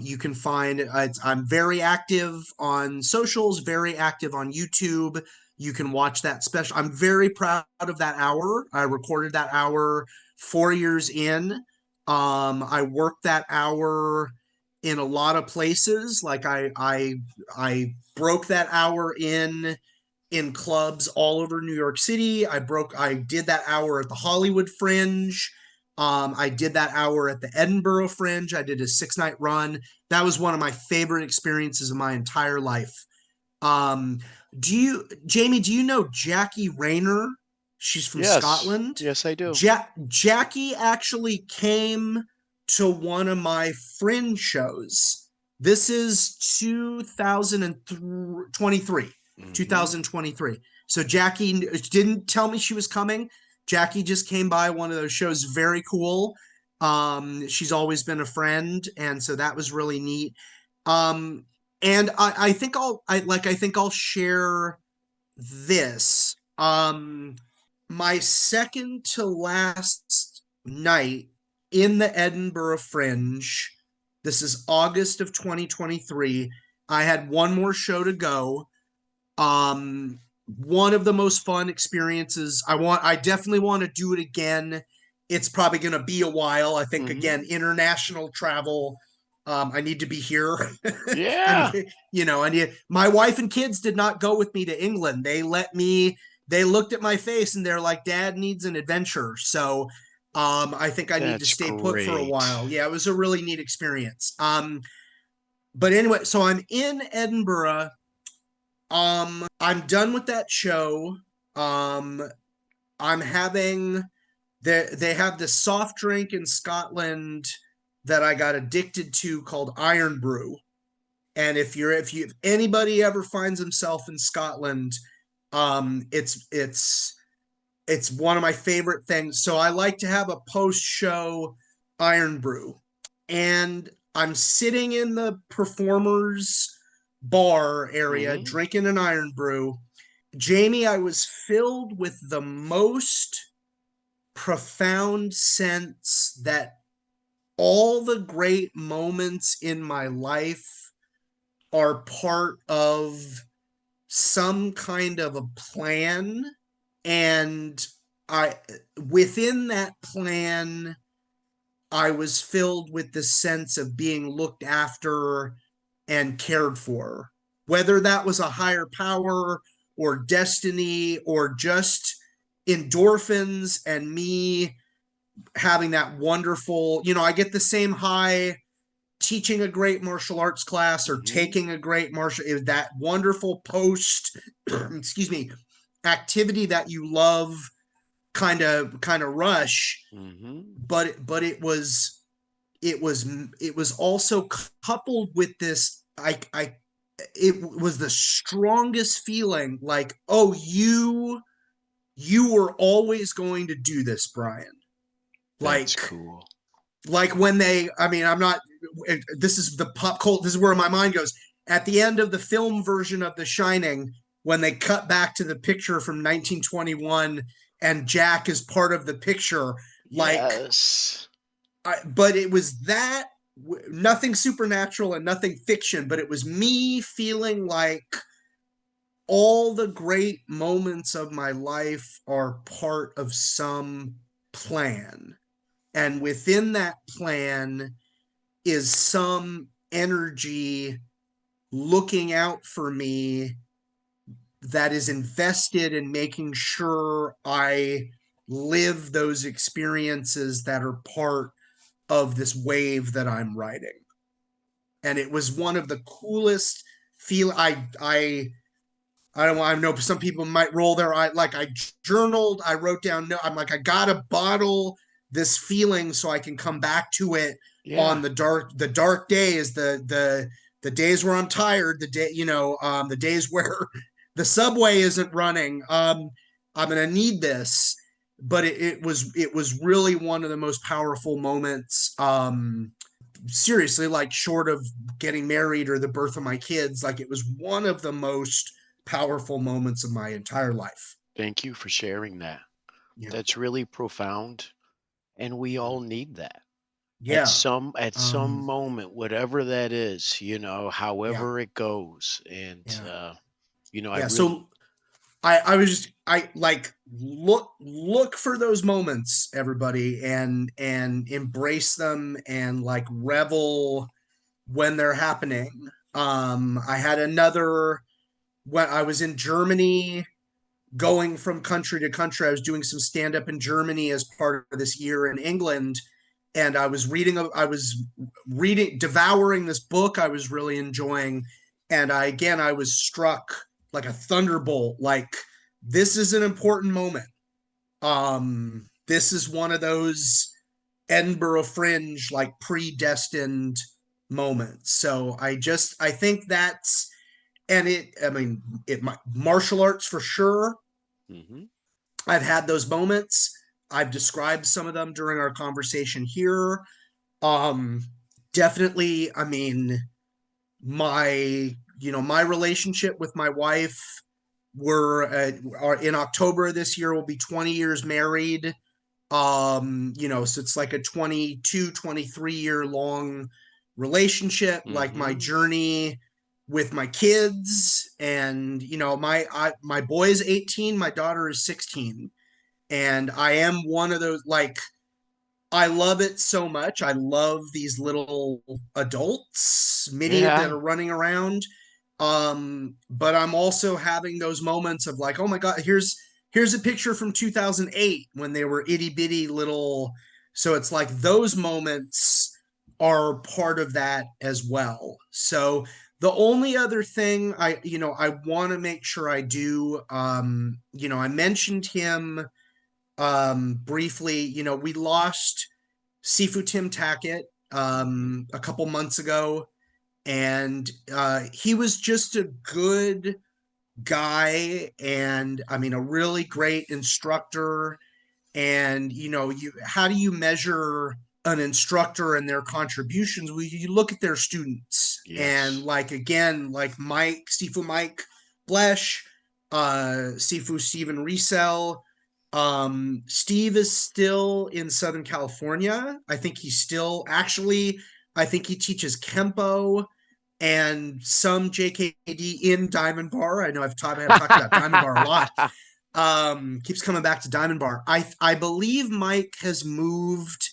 You can find I'm very active on socials, very active on YouTube. You can watch that special. I'm very proud of that hour. I recorded that hour 4 years in. I worked that hour in a lot of places. Like I broke that hour in clubs all over New York City. I did that hour at the Hollywood Fringe. I did that hour at the Edinburgh Fringe. I did a 6-night run. That was one of my favorite experiences of my entire life. Jamie, do you know Jackie Rayner? She's from Scotland. Yes, I do. Jackie actually came to one of my Fringe shows. This is 2023. 2023. So Jackie didn't tell me she was coming. Jackie just came by one of those shows. Very cool. She's always been a friend, and so that was really neat. And I think I'll share this. My second to last night in the Edinburgh Fringe. This is August of 2023. I had one more show to go. One of the most fun experiences. I definitely want to do it again. It's probably going to be a while. I think, again, international travel. I need to be here. Yeah. My wife and kids did not go with me to England. They looked at my face and they're like, Dad needs an adventure. So, I think I need to stay put for a while. Yeah, it was a really neat experience. But anyway, so I'm in Edinburgh. I'm done with that show. I'm having they have this soft drink in Scotland that I got addicted to called Iron Brew. And if anybody ever finds himself in Scotland, it's one of my favorite things. So I like to have a post-show Iron Brew. and I'm sitting in the performers bar area Mm-hmm. drinking an iron brew. Jamie, I was filled with the most profound sense that all the great moments in my life are part of some kind of a plan. And I, within that plan, I was filled with the sense of being looked after and cared for, whether that was a higher power or destiny or just endorphins and me having that wonderful, I get the same high teaching a great martial arts class or Mm-hmm. taking a great martial, that wonderful post, excuse me, activity that you love kind of rush. Mm-hmm. But it was also coupled with this, I it was the strongest feeling like, oh, you were always going to do this, Bryan. That's like cool. like when they, I mean, I'm not, this is the pop cult, this is where my mind goes. At the end of the film version of The Shining, when they cut back to the picture from 1921 and Jack is part of the picture, like, Yes. but it was that, nothing supernatural and nothing fiction, but it was me feeling like all the great moments of my life are part of some plan. And within that plan is some energy looking out for me that is invested in making sure I live those experiences that are part of this wave that I'm riding. And it was one of the coolest feel. I don't want, I know some people might roll their eye. Like, I journaled, I wrote down, no, I'm like, I gotta bottle this feeling so I can come back to it Yeah. on the dark days, the days where I'm tired, the days where the subway isn't running. I'm gonna need this. But it was really one of the most powerful moments. Seriously, like, short of getting married or the birth of my kids, like, it was one of the most powerful moments of my entire life. Thank you for sharing that. Yeah. That's really profound, and we all need that. Yeah. At some Um, moment, whatever that is, yeah. however it goes. And Yeah. I Yeah. really So I was just, I like, look for those moments, everybody, and embrace them and, like, revel when they're happening. I had another, when I was in Germany, going from country to country. I was doing some stand up in Germany as part of this year in England, and I was reading, devouring this book I was really enjoying, and I was struck like a thunderbolt. Like, this is an important moment. This is one of those Edinburgh Fringe, like, predestined moments. So I think that's, and I mean, martial arts for sure. Mhm. I've had those moments. I've described some of them during our conversation here. Um, Definitely, I mean, my relationship with my wife, are in October of this year, we'll be 20 years married. So it's like a 22, 23-year long relationship, like my Mhm. journey with my kids. And my boy is 18, my daughter is 16, and I am one of those, like, I love it so much. I love these little adults, many that Yeah. are running around. But I'm also having those moments of, like, oh my God, here's a picture from 2008 when they were itty bitty little. So it's like those moments are part of that as well. So the only other thing I want to make sure I do, I mentioned him briefly. We lost Sifu Tim Tackett Mhm. a couple months ago, and he was just a good guy, and I mean, a really great instructor. And how do you measure an instructor and their contributions, you look at their students. Yes. And like, again, like Sifu Mike Blesh, Sifu Steven Resell. Steve is still in Southern California. I think he's still, actually, I think he teaches Kempo and some JKD in Diamond Bar. I know I've talked about Diamond Bar a lot. Keeps coming back to Diamond Bar. I believe Mike has moved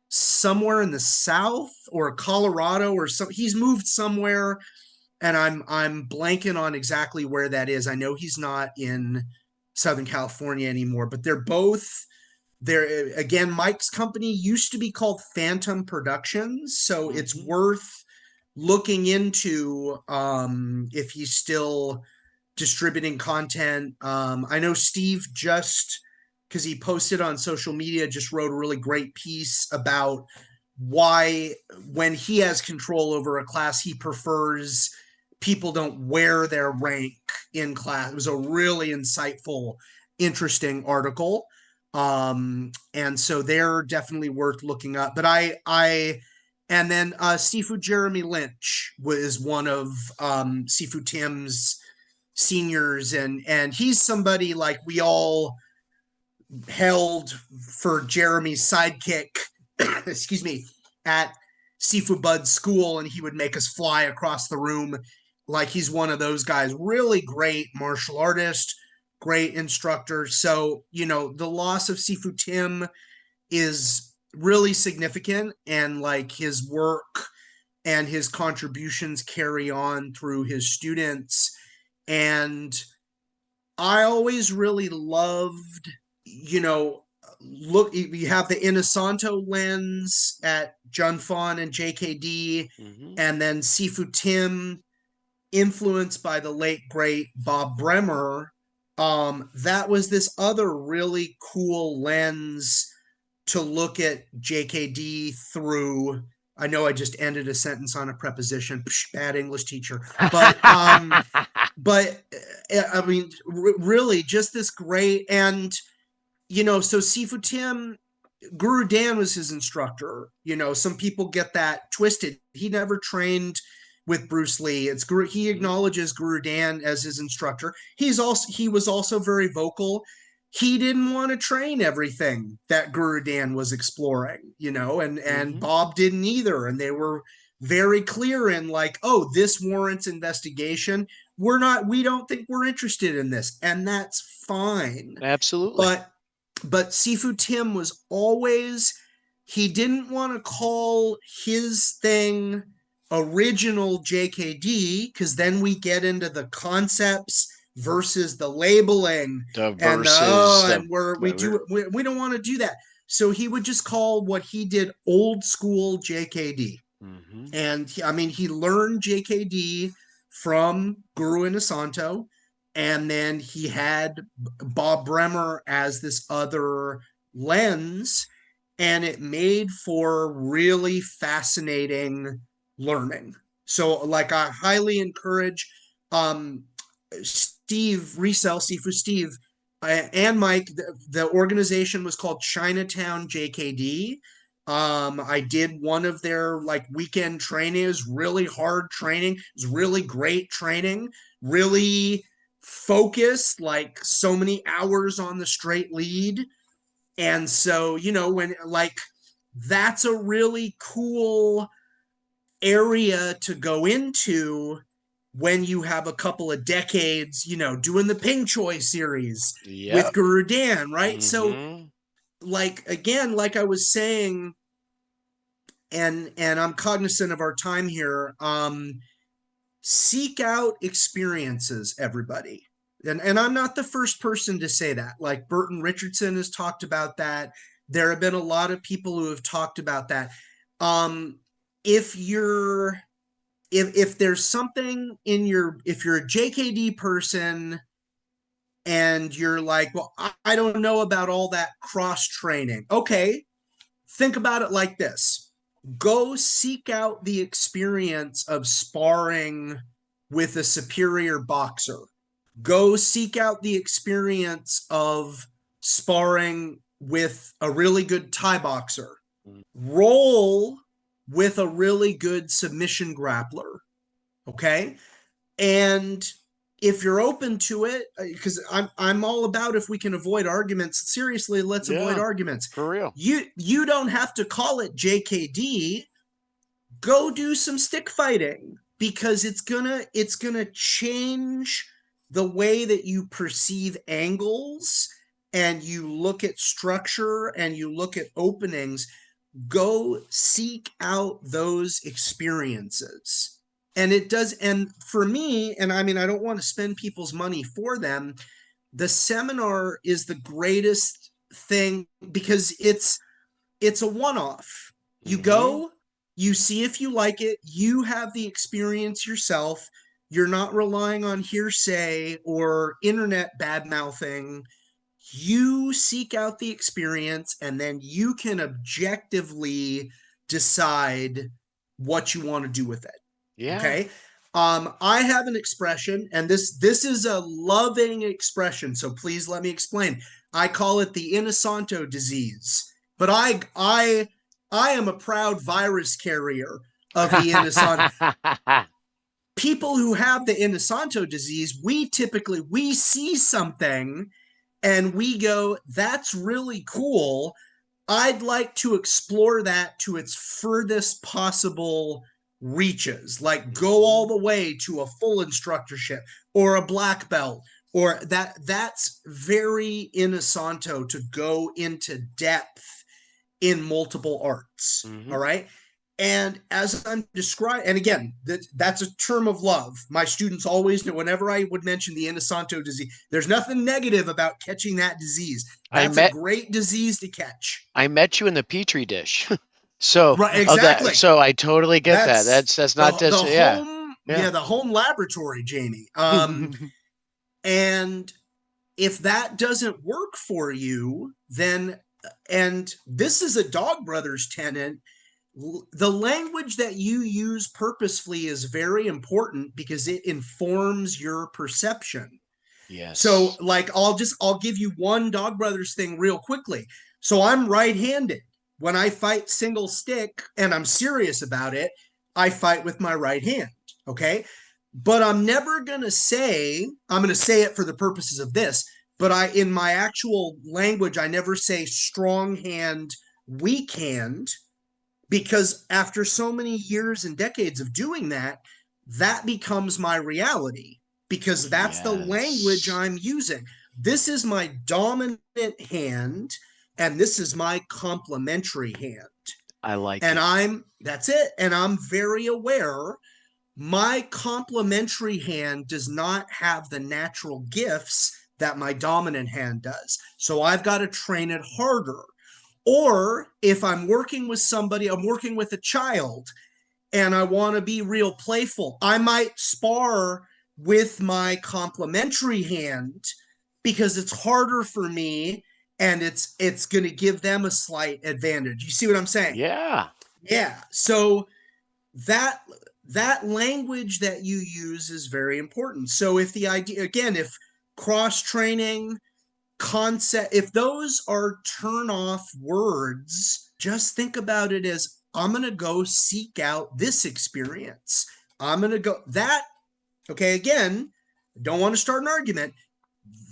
somewhere in the South or Colorado or some. He's moved somewhere, and I'm blanking on exactly where that is. I know he's not in Southern California anymore, but they're both there. Again, Mike's company used to be called Phantom Productions, so it's worth looking into if he's still distributing content. I know Steve just, because he posted on social media, just wrote a really great piece about why when he has control over a class, he prefers people don't wear their rank in class. It was a really insightful, interesting article. And so they're definitely worth looking up. But and then Sifu Jeremy Lynch was one of Sifu Tim's seniors, and he's somebody like we all held for Jeremy's sidekick, excuse me, at Sifu Bud's school, and he would make us fly across the room. Like, he's one of those guys, really great martial artist, great instructor. So, the loss of Sifu Tim is really significant, and like his work and his contributions carry on through his students. And I always really loved, look, you have the Inosanto lens at Junfon and JKD, and then Sifu Tim, influenced by the late great Bob Bremer. That was this other really cool lens to look at JKD through. I know I just ended a sentence on a preposition. Psh, bad English teacher. But but I mean, really, just this great. And so Sifu Tim, Guru Dan was his instructor. Some people get that twisted. He never trained with Bruce Lee. It's Guru. He acknowledges Guru Dan as his instructor. He was also very vocal. He didn't want to train everything that Guru Dan was exploring, and Bob didn't either. And they were very clear in like, oh, this warrants investigation. We don't think we're interested in this. And that's fine. Absolutely. But Sifu Tim was always, he didn't want to call his thing original JKD, because then we get into the concepts versus the labeling, we don't want to do that. So he would just call what he did old school JKD. And he learned JKD from Guru Inosanto, and then he had Bob Bremer as this other lens, and it made for really fascinating learning. So like, I highly encourage Steve Resell, Sifu Steve, and Mike. The organization was called Chinatown JKD. I did one of their like weekend training. It was really hard training. It was really great training, really focused, like so many hours on the straight lead. And so, when like, that's a really cool area to go into when you have a couple of decades, doing the Ping Choi series with Guru Dan, right? So like, again, like I was saying, and I'm cognizant of our time here, seek out experiences, everybody. And I'm not the first person to say that. Like, Burton Richardson has talked about that. There have been a lot of people who have talked about that. If there's something if you're a JKD person and you're like, well, I don't know about all that cross training. Okay, think about it like this. Go seek out the experience of sparring with a superior boxer. Go seek out the experience of sparring with a really good Thai boxer. roll with a really good submission grappler. Okay. And if you're open to it, because I'm all about if we can avoid arguments, seriously, let's avoid arguments. For real. You don't have to call it JKD. Go do some stick fighting, because it's gonna change the way that you perceive angles and you look at structure and you look at openings. Go seek out those experiences. And it does. And for me, and I mean, I don't want to spend people's money for them. The seminar is the greatest thing because it's a one-off. You go, you see if you like it, you have the experience yourself. You're not relying on hearsay or internet bad-mouthing. You seek out the experience, and then you can objectively decide what you want to do with it. Yeah. Okay. I have an expression, and this is a loving expression, so please let me explain. I call it the Inosanto disease, but I am a proud virus carrier of the Inosanto. People who have the Inosanto disease, we see something and we go, that's really cool. I'd like to explore that to its furthest possible reaches, like go all the way to a full instructorship or a black belt, or that's very Inosanto to go into depth in multiple arts. All right. And as I'm describing, and again, that's a term of love. My students always know, whenever I would mention the Inosanto disease, there's nothing negative about catching that disease. That's a great disease to catch. I met you in the Petri dish. So right, exactly. So I totally get that. That's not just the home laboratory, Jamie. And if that doesn't work for you, then, and this is a Dog Brothers tenet, the language that you use purposefully is very important because it informs your perception. Yes. So like, I'll give you one Dog Brothers thing real quickly. So I'm right-handed. When I fight single stick and I'm serious about it, I fight with my right hand. Okay. But I'm going to say it for the purposes of this, but in my actual language, I never say strong hand, weak hand, because after so many years and decades of doing that, that becomes my reality, because that's the language I'm using. This is my dominant hand, and this is my complementary hand. I like it. And that's it. And I'm very aware my complementary hand does not have the natural gifts that my dominant hand does. So I've got to train it harder. Or if I'm working with somebody, I'm working with a child, and I want to be real playful, I might spar with my complementary hand because it's harder for me, and it's going to give them a slight advantage. You see what I'm saying? Yeah. Yeah. So that language that you use is very important. So if the idea, again, if cross-training, concept, if those are turn-off words, just think about it as, I'm going to go seek out this experience. I'm going to go that. Okay. Again, don't want to start an argument.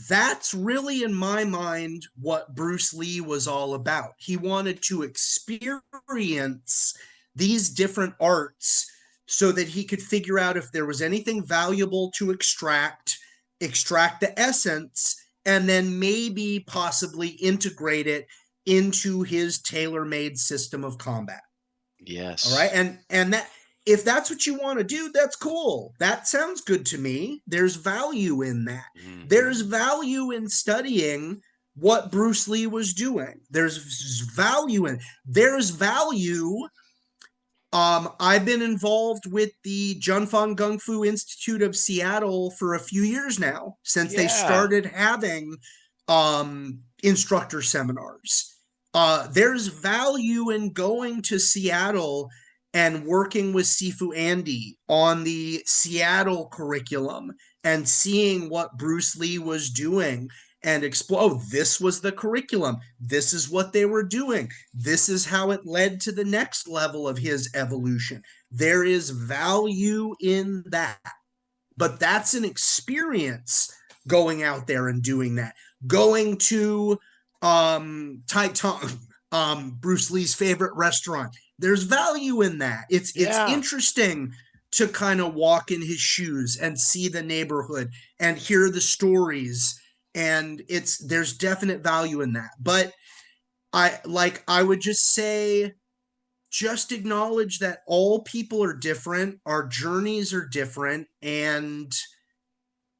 That's really, in my mind, what Bruce Lee was all about. He wanted to experience these different arts so that he could figure out if there was anything valuable to extract the essence, and then maybe possibly integrate it into his tailor-made system of combat. Yes. All right. And that, if that's what you want to do, that's cool. That sounds good to me. There's value in that. There's value in studying what Bruce Lee was doing. There's value in, there's value. I've been involved with the Junfang Gung Fu Institute of Seattle for a few years now, since they started having instructor seminars. There's value in going to Seattle and working with Sifu Andy on the Seattle curriculum and seeing what Bruce Lee was doing and explore. Oh, this was the curriculum. This is what they were doing. This is how it led to the next level of his evolution. There is value in that. But that's an experience, going out there and doing that. Going to Tai Tong, Bruce Lee's favorite restaurant. There's value in that. It's interesting to kind of walk in his shoes and see the neighborhood and hear the stories. And there's definite value in that. But I would just say, just acknowledge that all people are different, our journeys are different, and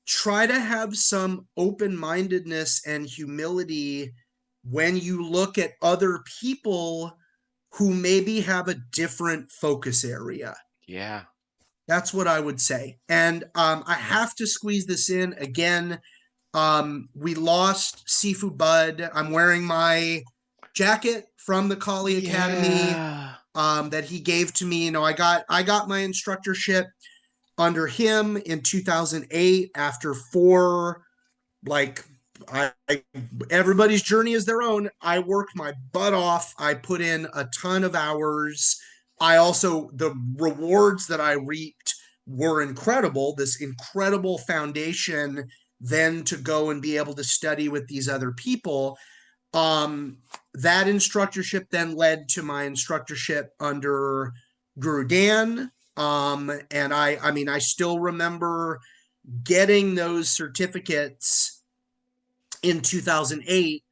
try to have some open-mindedness and humility when you look at other people who maybe have a different focus area. Yeah. That's what I would say. And I have to squeeze this in again. We lost Sifu Bud. I'm wearing my jacket from the Kali Academy that he gave to me. I got my instructorship under him in 2008 after everybody's journey is their own. I worked my butt off. I put in a ton of hours. The rewards that I reaped were incredible. This incredible foundation then to go and be able to study with these other people. That instructorship then led to my instructorship under Guru Dan. And I still remember getting those certificates in 2008.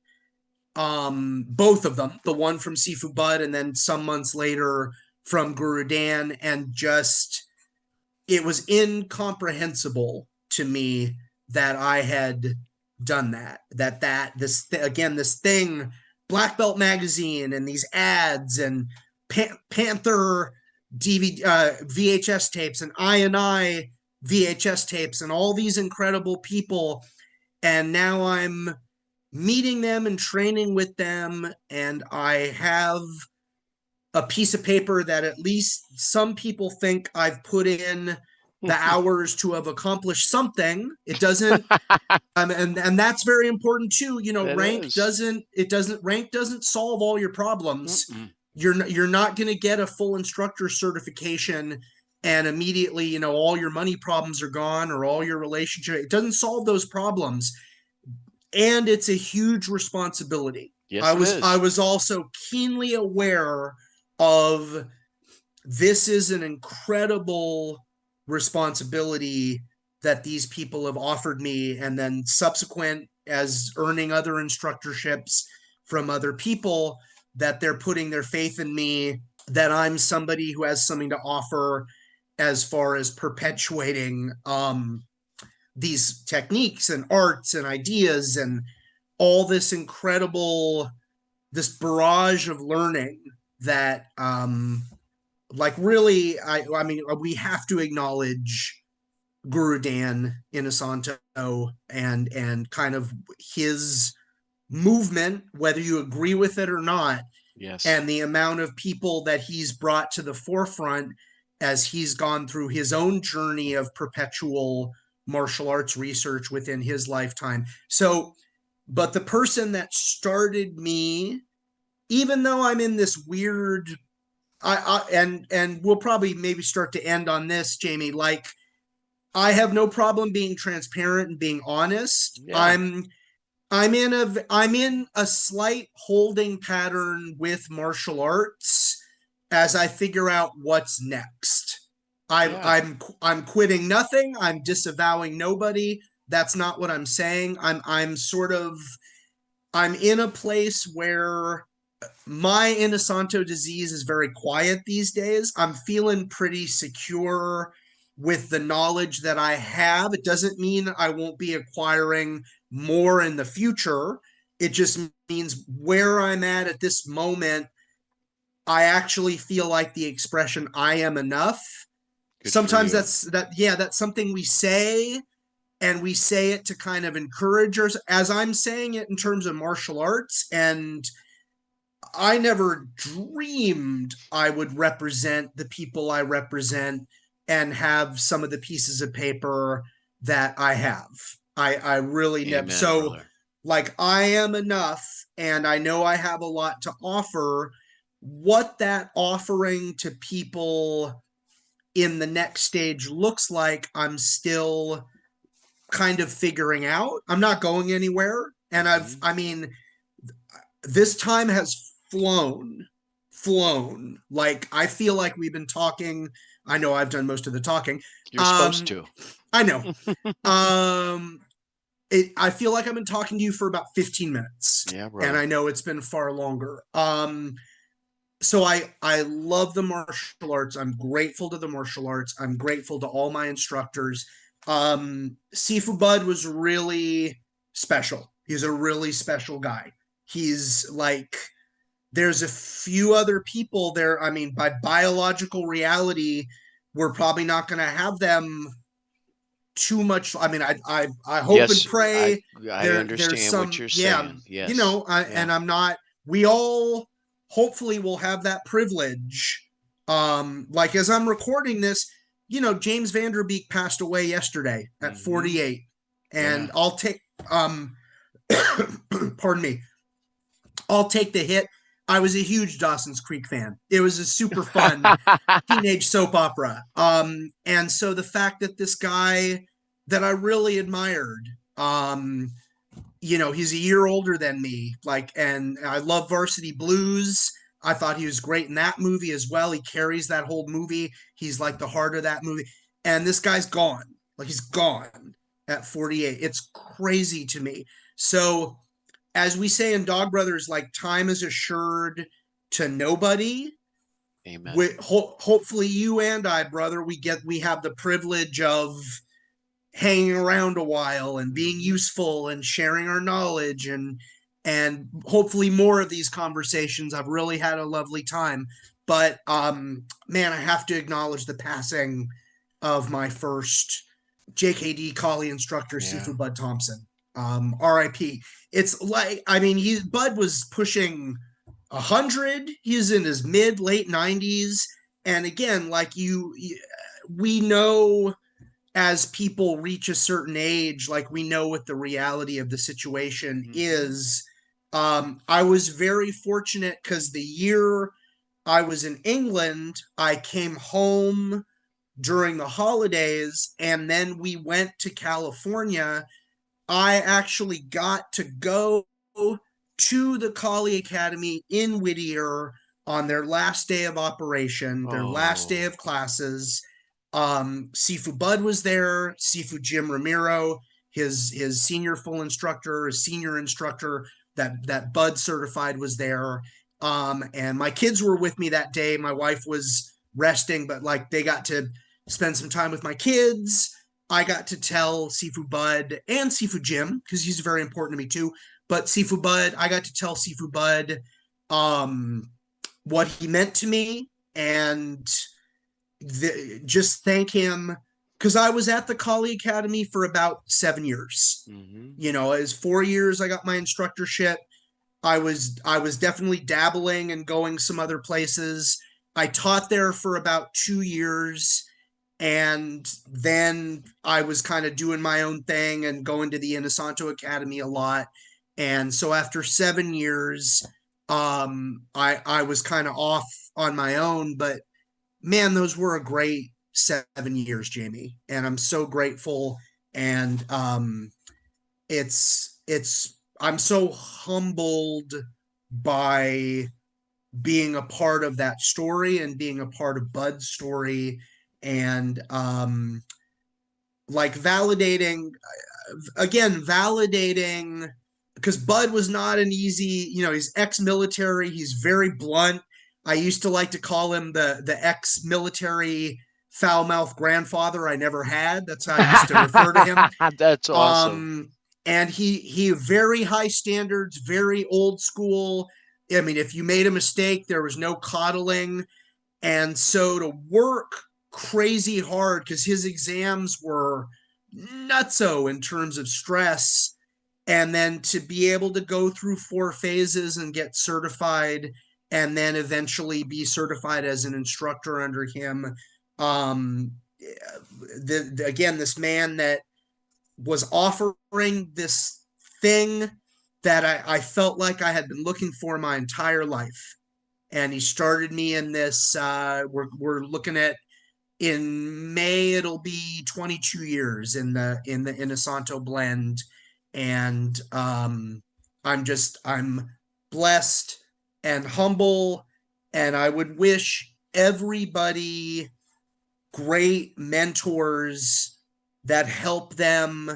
Both of them, the one from Sifu Bud and then some months later from Guru Dan, and just, it was incomprehensible to me that I had done this thing, Black Belt magazine and these ads and Panther DVD, VHS tapes and I VHS tapes and all these incredible people. And now I'm meeting them and training with them. And I have a piece of paper that at least some people think I've put in the hours to have accomplished something. It doesn't, and that's very important too. Rank doesn't solve all your problems. Mm-mm. You're not going to get a full instructor certification and immediately, all your money problems are gone or all your relationship. It doesn't solve those problems. And it's a huge responsibility. Yes, I was also keenly aware of, this is an incredible responsibility that these people have offered me, and then subsequent as earning other instructorships from other people, that they're putting their faith in me, that I'm somebody who has something to offer as far as perpetuating these techniques and arts and ideas and all this this barrage of learning that really, we have to acknowledge Guru Dan Inosanto and kind of his movement, whether you agree with it or not. Yes. And the amount of people that he's brought to the forefront as he's gone through his own journey of perpetual martial arts research within his lifetime. So, but the person that started me, even though I'm in this weird, and we'll probably maybe start to end on this, Jamie, I have no problem being transparent and being honest. Yeah. I'm in a slight holding pattern with martial arts as I figure out what's next. I'm quitting nothing. I'm disavowing nobody. That's not what I'm saying. I'm in a place where my Inosanto disease is very quiet these days. I'm feeling pretty secure with the knowledge that I have. It doesn't mean I won't be acquiring more in the future. It just means where I'm at this moment, I actually feel like the expression "I am enough." Good Sometimes that's something we say, and we say it to kind of encourage us, as I'm saying it in terms of martial arts. And I never dreamed I would represent the people I represent and have some of the pieces of paper that I have. I really never. So brother. like I am enough and I know I have a lot to offer. What that offering to people in the next stage looks like, I'm still kind of figuring out. I'm not going anywhere. And I mean, this time has flown. Like, I feel like we've been talking. I know I've done most of the talking. You're supposed to. I know. I feel like I've been talking to you for about 15 minutes. Yeah, brother. And I know it's been far longer. So I love the martial arts. I'm grateful to the martial arts. I'm grateful to all my instructors. Sifu Bud was really special. He's a really special guy. He's like, there's a few other people there. I mean, by biological reality, we're probably not going to have them too much. I mean, I hope Yes, and pray I understand there's some, what you're yeah, saying. Yes. you know, and I'm not, we all hopefully will have that privilege. Like as I'm recording this, you know, James Vanderbeek passed away yesterday at 48. And I'll take, pardon me, I'll take the hit. I was a huge Dawson's Creek fan. It was a super fun teenage soap opera. And so the fact that this guy that I really admired, you know, he's a year older than me, like, and I love Varsity Blues. I thought he was great in that movie as well. He carries that whole movie. He's like the heart of that movie. And this guy's gone. Like he's gone at 48. It's crazy to me. So as we say in Dog Brothers, like time is assured to nobody. Amen. Hopefully you and I, brother, we have the privilege of hanging around a while and being useful and sharing our knowledge and hopefully more of these conversations. I've really had a lovely time. But man, I have to acknowledge the passing of my first JKD Collie instructor, Sifu Bud Thompson. RIP. It's like, I mean, Bud was pushing 100. He's in his late 90s. And again, like we know as people reach a certain age, like we know what the reality of the situation is. I was very fortunate because the year I was in England, I came home during the holidays and then we went to California. I actually got to go to the Collie Academy in Whittier on their last day of operation, their last day of classes. Sifu Bud was there, Sifu Jim Ramiro, his senior full instructor, his senior instructor that Bud certified was there. And my kids were with me that day. My wife was resting, but like they got to spend some time with my kids. I got to tell Sifu Bud and Sifu Jim, because he's very important to me too. But Sifu Bud, I got to tell Sifu Bud what he meant to me and just thank him, because I was at the Collie Academy for about 7 years. You know, as 4 years I got my instructorship. I was definitely dabbling and going some other places. I taught there for about 2 years. And then I was kind of doing my own thing and going to the Inosanto Academy a lot. And so after 7 years, I was kind of off on my own, but man, those were a great 7 years, Jamie. And I'm so grateful. And I'm so humbled by being a part of that story and being a part of Bud's story. And like validating because Bud was not an easy, you know, he's ex-military, he's very blunt. I used to like to call him the ex-military foul-mouthed grandfather I never had. That's how I used to refer to him. That's awesome. And he very high standards, very old school. I mean, if you made a mistake, there was no coddling. And so to work crazy hard, because his exams were nutso in terms of stress, and then to be able to go through 4 phases and get certified and then eventually be certified as an instructor under him. Again, this man that was offering this thing that I felt like I had been looking for my entire life. And he started me in this. We're looking at, in May it'll be 22 years in the Inosanto blend, and I'm blessed and humble, and I would wish everybody great mentors that help them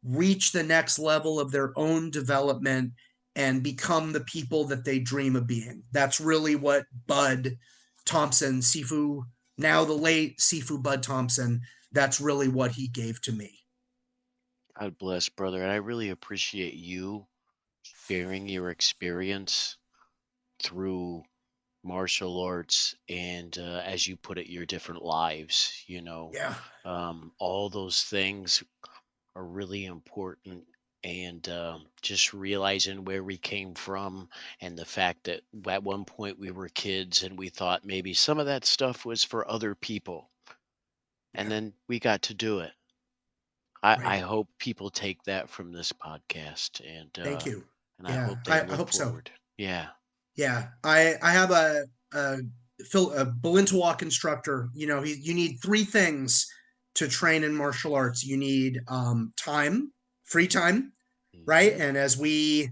reach the next level of their own development and become the people that they dream of being. That's really what Bud Thompson, Sifu, now the late Sifu Bud Thompson, that's really what he gave to me. God bless, brother. And I really appreciate you sharing your experience through martial arts and, as you put it, your different lives. Yeah, All those things are really important. And just realizing where we came from and the fact that at one point we were kids and we thought maybe some of that stuff was for other people. And yeah, then we got to do it. I right. hope people take that from this podcast, Thank you. and I Yeah, hope they I look hope so. forward. Yeah. Yeah, I have a a Balintawak instructor. You need three things to train in martial arts. You need time, free time, right? Hmm. And as we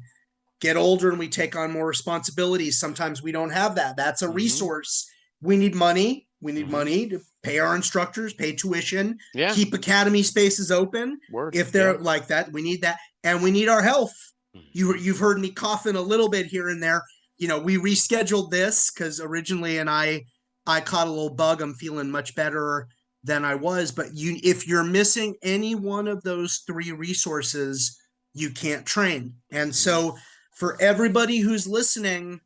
get older and we take on more responsibilities, sometimes we don't have that. That's a Hmm. resource. We need money. We need Hmm. money to pay our instructors, pay tuition, Yeah. keep academy spaces open. Word. If Yeah. they're like that, we need that, and we need our health. Hmm. You've heard me coughing a little bit here and there. We rescheduled this because originally, and I caught a little bug. I'm feeling much better than I was, but if you're missing any one of those three resources, you can't train. And Hmm. so for everybody who's listening,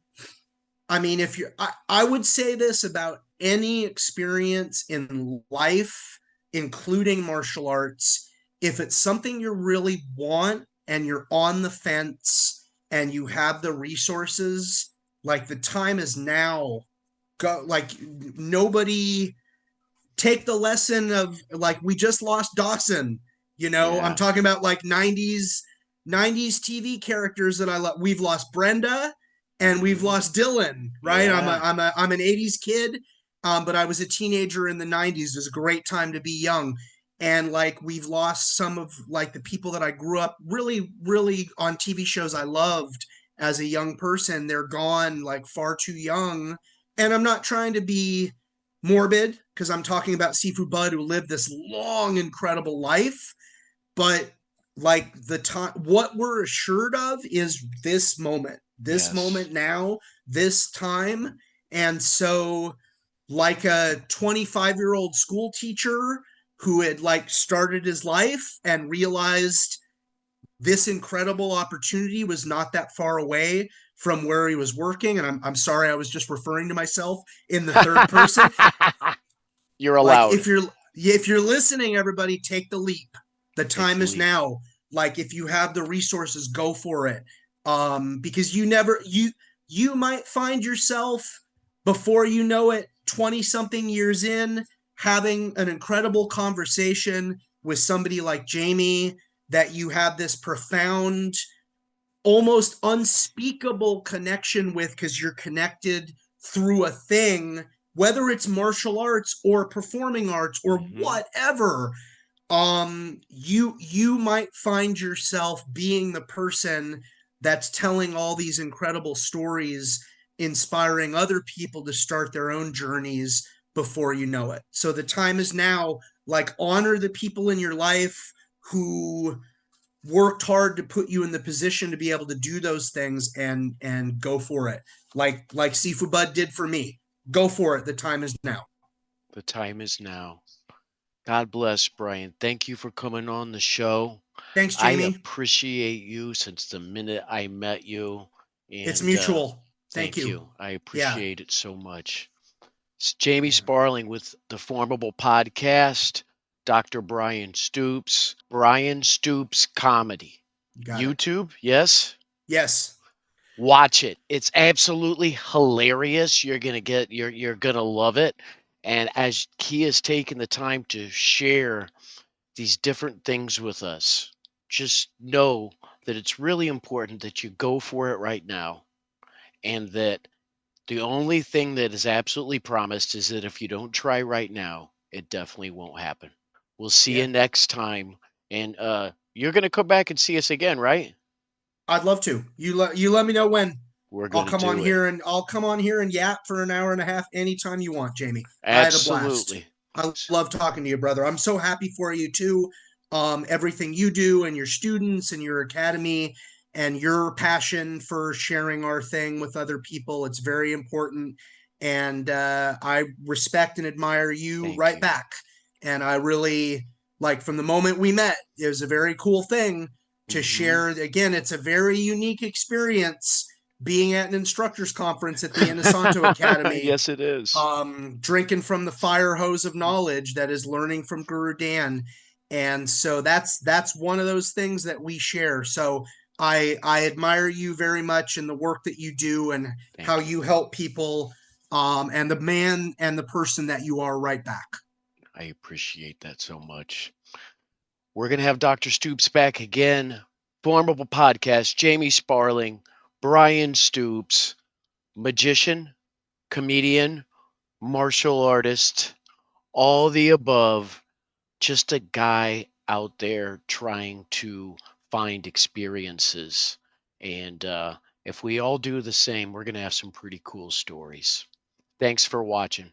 I mean, I would say this about any experience in life, including martial arts. If it's something you really want and you're on the fence and you have the resources, like the time is now. Go, like, nobody, take the lesson of, like, we just lost Dawson. I'm Yeah. talking about like 90s TV characters that I love. We've lost Brenda and we've Hmm. lost Dylan, right? Yeah. I'm an 80s kid, but I was a teenager in the 90s. It was a great time to be young. And like, we've lost some of like the people that I grew up really, really on TV shows I loved as a young person. They're gone like far too young. And I'm not trying to be morbid because I'm talking about Sifu Bud, who lived this long, incredible life. But like, the time, what we're assured of is this Yes. moment now, this time. And so, like a 25-year-old school teacher who had like started his life and realized this incredible opportunity was not that far away from where he was working. And I'm sorry, I was just referring to myself in the third person. You're Like, allowed. if you're listening, everybody, take the leap. The Take time the is leap. now. Like, if you have the resources, go for it. Because you might find yourself, before you know it, 20 something years in, having an incredible conversation with somebody like Jamie, that you have this profound, almost unspeakable connection with, because you're connected through a thing, whether it's martial arts or performing arts or Hmm. whatever. You might find yourself being the person that's telling all these incredible stories, inspiring other people to start their own journeys before you know it. So the time is now. Like, honor the people in your life who worked hard to put you in the position to be able to do those things, and go for it. Like Sifu Bud did for me. Go for it. The time is now. The time is now. God bless, Brian. Thank you for coming on the show. Thanks, I Jamie. appreciate you since the minute I met you. It's And mutual. Thank thank you. you. I Yeah. appreciate it so much. It's Jamie Yeah. Sparling with the FormABLE Podcast, Dr. Bryan Stoops, Bryan Stoops Comedy. You got it. YouTube, yes? Yes. Watch it. It's absolutely hilarious. You're gonna love it. And as he has taken the time to share these different things with us, just know that it's really important that you go for it right now, and that the only thing that is absolutely promised is that if you don't try right now, it definitely won't happen. We'll see Yeah, you next time. And you're going to come back and see us again, right? I'd love to. You let me know when. We're going to do it. I'll come on here and yap for an hour and a half anytime you want, Jamie. I had a blast. Absolutely. I love talking to you, brother. I'm so happy for you too. Everything you do and your students and your academy and your passion for sharing our thing with other people. It's very important. And I respect and admire you Thank right you. back. And I really like from the moment we met, it was a very cool thing to Hmm. share. Again, it's a very unique experience being at an instructors conference at the Inosanto Academy, Yes, it is. drinking from the fire hose of knowledge that is learning from Guru Dan. And so that's one of those things that we share. So I admire you very much in the work that you do and how Thank you. you help people, and the man and the person that you are right back. I appreciate that so much. We're going to have Dr. Stoops back again. FormABLE Podcast, Jamie Sparling, Bryan Stoops, magician, comedian, martial artist, all the above. Just a guy out there trying to find experiences. And if we all do the same, we're going to have some pretty cool stories. Thanks for watching.